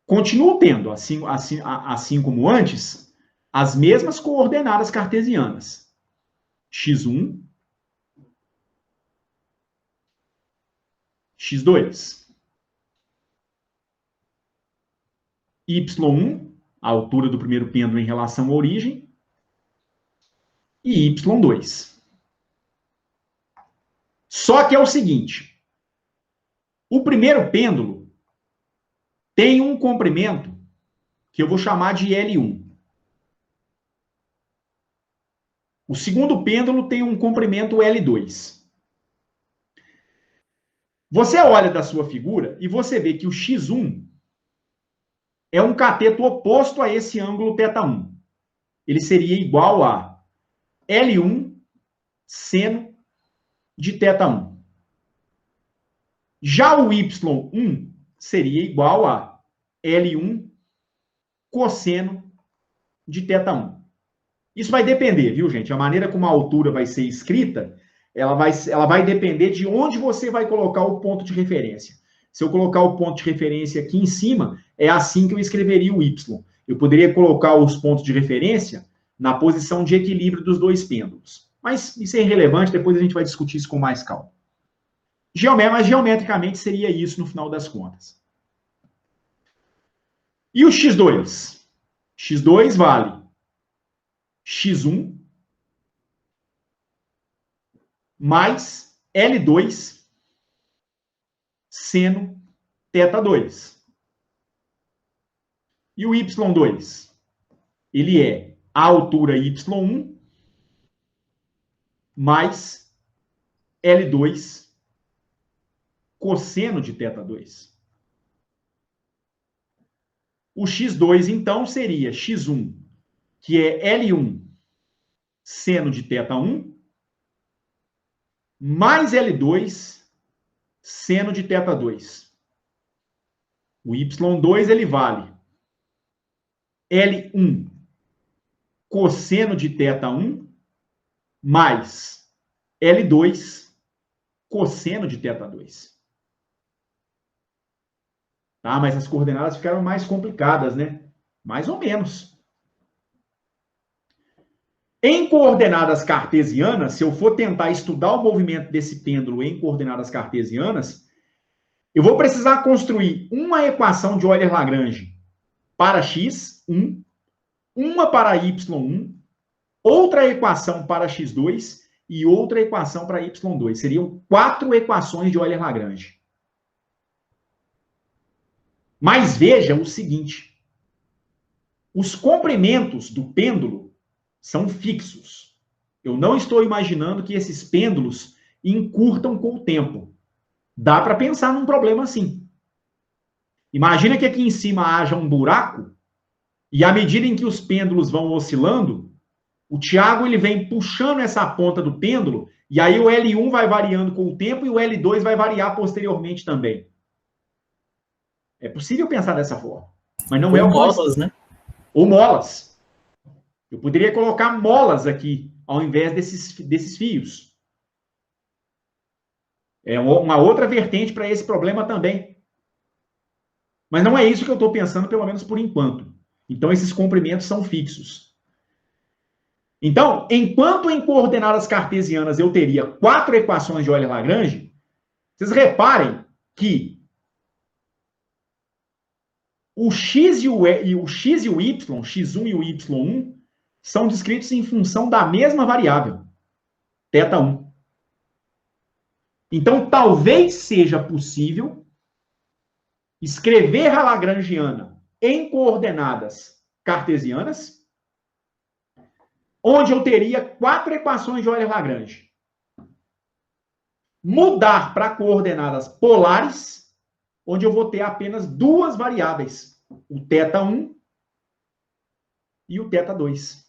Continuo tendo, assim como antes, as mesmas coordenadas cartesianas. x1, x2. y1, a altura do primeiro pêndulo em relação à origem, e y2. Só que é o seguinte, o primeiro pêndulo tem um comprimento que eu vou chamar de L1. O segundo pêndulo tem um comprimento L2. Você olha da sua figura e você vê que o x1 é um cateto oposto a esse ângulo θ1. Ele seria igual a L1 seno de θ1. Já o y1 seria igual a L1 cosseno de θ1. Isso vai depender, viu, gente? A maneira como a altura vai ser escrita, ela vai depender de onde você vai colocar o ponto de referência. Se eu colocar o ponto de referência aqui em cima, é assim que eu escreveria o y. Eu poderia colocar os pontos de referência na posição de equilíbrio dos dois pêndulos. Mas isso é irrelevante, depois a gente vai discutir isso com mais calma. Mas geometricamente seria isso no final das contas. E o x2? x2 vale x1 mais L2 seno θ2. E o y2? Ele é a altura y1 mais L2 cosseno de θ2. O x2, então, seria x1, que é L1 seno de θ1, mais L2 seno de θ2. O y2 ele vale L1 cosseno de θ1 mais L2 cosseno de θ2. Tá, mas as coordenadas ficaram mais complicadas, né? Mais ou menos. Em coordenadas cartesianas, se eu for tentar estudar o movimento desse pêndulo em coordenadas cartesianas, eu vou precisar construir uma equação de Euler-Lagrange para x1, uma para y1, outra equação para x2 e outra equação para y2. Seriam 4 equações de Euler-Lagrange. Mas veja o seguinte, os comprimentos do pêndulo são fixos. Eu não estou imaginando que esses pêndulos encurtam com o tempo. Dá para pensar num problema assim. Imagina que aqui em cima haja um buraco e à medida em que os pêndulos vão oscilando, o Thiago ele vem puxando essa ponta do pêndulo e aí o L1 vai variando com o tempo e o L2 vai variar posteriormente também. É possível pensar dessa forma, mas não é o molas, né? Ou molas. Eu poderia colocar molas aqui, ao invés desses fios. É uma outra vertente para esse problema também. Mas não é isso que eu estou pensando, pelo menos por enquanto. Então, esses comprimentos são fixos. Então, enquanto em coordenadas cartesianas eu teria 4 equações de Euler-Lagrange, vocês reparem que o x e o y, x1 e o y1, são descritos em função da mesma variável, θ1. Então, talvez seja possível escrever a lagrangiana em coordenadas cartesianas, onde eu teria 4 equações de Euler-Lagrange. Mudar para coordenadas polares, onde eu vou ter apenas 2 variáveis, o θ1 e o θ2.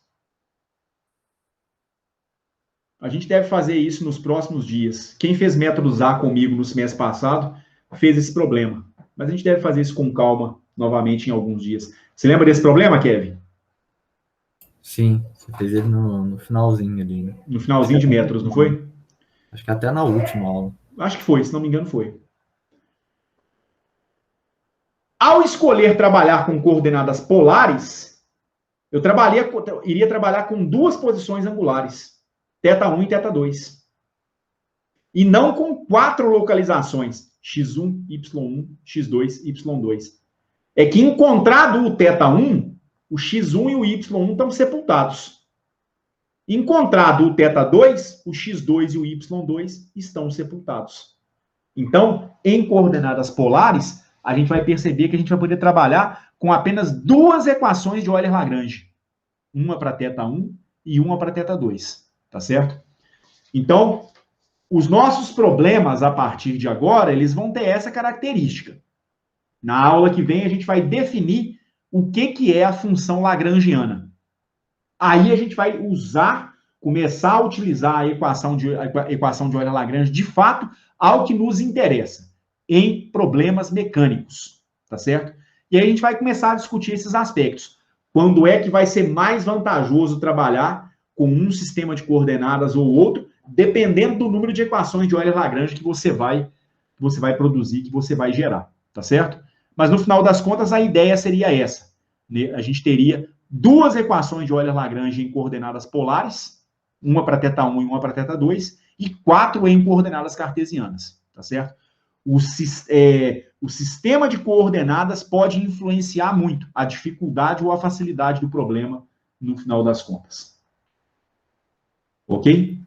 A gente deve fazer isso nos próximos dias. Quem fez métodos A comigo no semestre passado fez esse problema. Mas a gente deve fazer isso com calma novamente em alguns dias. Você lembra desse problema, Kevin? Sim, você fez ele no finalzinho ali, né? No finalzinho de métodos, não foi? Acho que até na última aula. Acho que foi, se não me engano foi. Ao escolher trabalhar com coordenadas polares, eu iria trabalhar com 2 posições angulares, θ1 e θ2. E não com 4 localizações, x1, y1, x2, y2. É que encontrado o θ1, o x1 e o y1 estão sepultados. Encontrado o θ2, o x2 e o y2 estão sepultados. Então, em coordenadas polares, a gente vai perceber que a gente vai poder trabalhar com apenas 2 equações de Euler-Lagrange. Uma para θ1 e uma para θ2. Tá certo? Então, os nossos problemas, a partir de agora, eles vão ter essa característica. Na aula que vem, a gente vai definir o que é a função lagrangiana. Aí a gente vai começar a utilizar a equação de Euler-Lagrange, de fato, ao que nos interessa, em problemas mecânicos, tá certo? E aí a gente vai começar a discutir esses aspectos. Quando é que vai ser mais vantajoso trabalhar com um sistema de coordenadas ou outro, dependendo do número de equações de Euler-Lagrange que você vai produzir, que você vai gerar, tá certo? Mas no final das contas, a ideia seria essa, né? A gente teria 2 equações de Euler-Lagrange em coordenadas polares, uma para θ1 e uma para θ2, e 4 em coordenadas cartesianas, tá certo? O sistema de coordenadas pode influenciar muito a dificuldade ou a facilidade do problema no final das contas. Ok?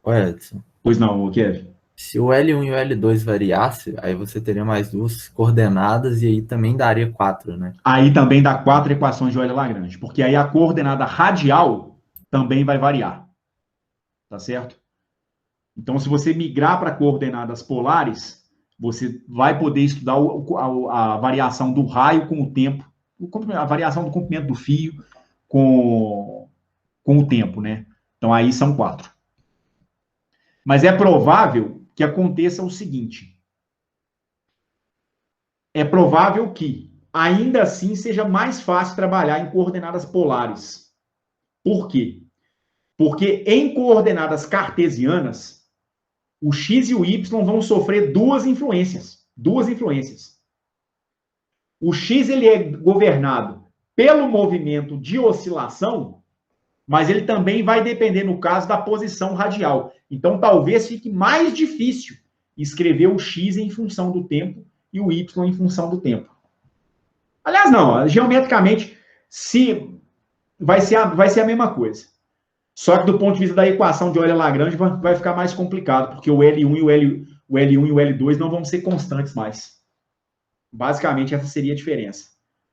Ô, Edson. Pois não, Kevin. Se o L1 e o L2 variasse, aí você teria mais 2 coordenadas e aí também daria 4, né? Aí também dá 4 equações de Euler-Lagrange, porque aí a coordenada radial também vai variar. Tá certo? Então, se você migrar para coordenadas polares, você vai poder estudar a variação do raio com o tempo, a variação do comprimento do fio com o tempo, né? Então, aí são 4. Mas é provável que aconteça o seguinte. é provável que, ainda assim, seja mais fácil trabalhar em coordenadas polares. Por quê? Porque em coordenadas cartesianas, o x e o y vão sofrer duas influências. O x ele é governado pelo movimento de oscilação, mas ele também vai depender, no caso, da posição radial. Então, talvez fique mais difícil escrever o x em função do tempo e o y em função do tempo. Aliás, não, geometricamente, vai ser a mesma coisa. Só que do ponto de vista da equação de Euler-Lagrange vai ficar mais complicado, porque o L1 e o L2 não vão ser constantes mais. Basicamente, essa seria a diferença.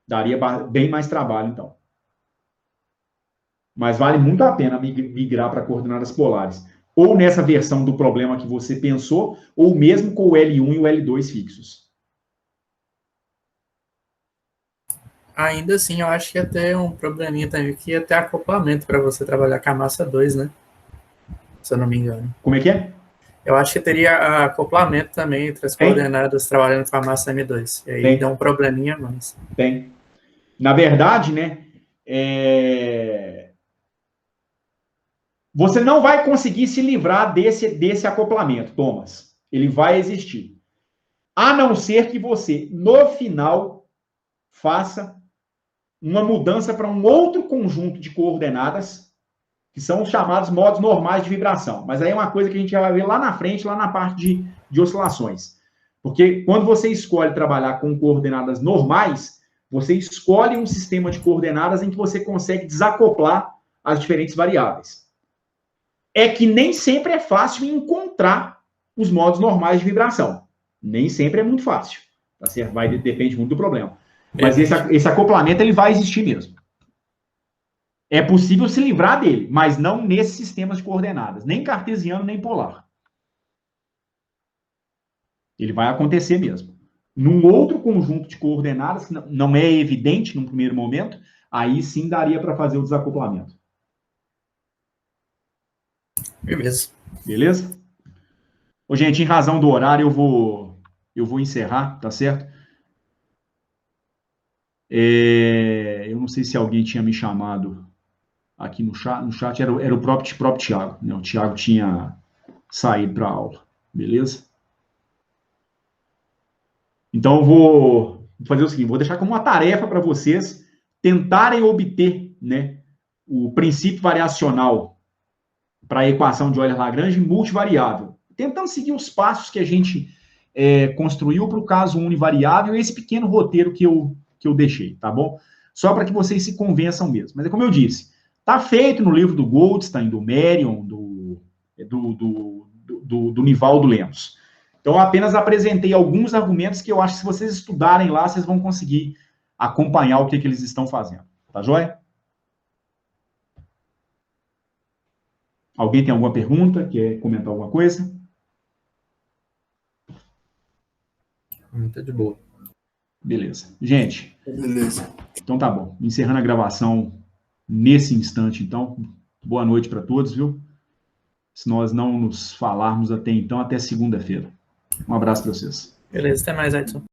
Daria bem mais trabalho, então. Mas vale muito a pena migrar para coordenadas polares. Ou nessa versão do problema que você pensou, ou mesmo com o L1 e o L2 fixos. Ainda assim, eu acho que ia ter um probleminha também, que ia ter acoplamento para você trabalhar com a massa 2, né? Se eu não me engano. Como é que é? Eu acho que teria acoplamento também entre as coordenadas trabalhando com a massa M2. E aí dá um probleminha mais. Tem. Na verdade, né? Você não vai conseguir se livrar desse acoplamento, Thomas. Ele vai existir. A não ser que você, no final, faça uma mudança para um outro conjunto de coordenadas, que são os chamados modos normais de vibração. Mas aí é uma coisa que a gente vai ver lá na frente, lá na parte de oscilações. Porque quando você escolhe trabalhar com coordenadas normais, você escolhe um sistema de coordenadas em que você consegue desacoplar as diferentes variáveis. É que nem sempre é fácil encontrar os modos normais de vibração. Nem sempre é muito fácil. Tá certo? Depende muito do problema. Mas esse acoplamento ele vai existir mesmo. É possível se livrar dele, mas não nesses sistemas de coordenadas, nem cartesiano, nem polar. Ele vai acontecer mesmo. Num outro conjunto de coordenadas, que não é evidente num primeiro momento, aí sim daria para fazer o desacoplamento. Beleza. Beleza? Ô, gente, em razão do horário, eu vou encerrar, tá certo? Eu não sei se alguém tinha me chamado aqui no chat era o próprio Thiago. Né? O Thiago tinha saído para a aula. Beleza? Então, eu vou fazer o seguinte, vou deixar como uma tarefa para vocês tentarem obter, né, o princípio variacional para a equação de Euler-Lagrange multivariável, tentando seguir os passos que a gente construiu para o caso univariável e esse pequeno roteiro que eu deixei, tá bom? Só para que vocês se convençam mesmo. Mas é como eu disse, está feito no livro do Goldstein, do Merion, do Nivaldo Lemos. Então, eu apenas apresentei alguns argumentos que eu acho que se vocês estudarem lá, vocês vão conseguir acompanhar o que eles estão fazendo. Tá joia? Alguém tem alguma pergunta? Quer comentar alguma coisa? Muito de boa. Beleza. Gente. Beleza. Então tá bom. Encerrando a gravação nesse instante, então. Boa noite para todos, viu? Se nós não nos falarmos até então, até segunda-feira. Um abraço para vocês. Beleza, até mais, Edson.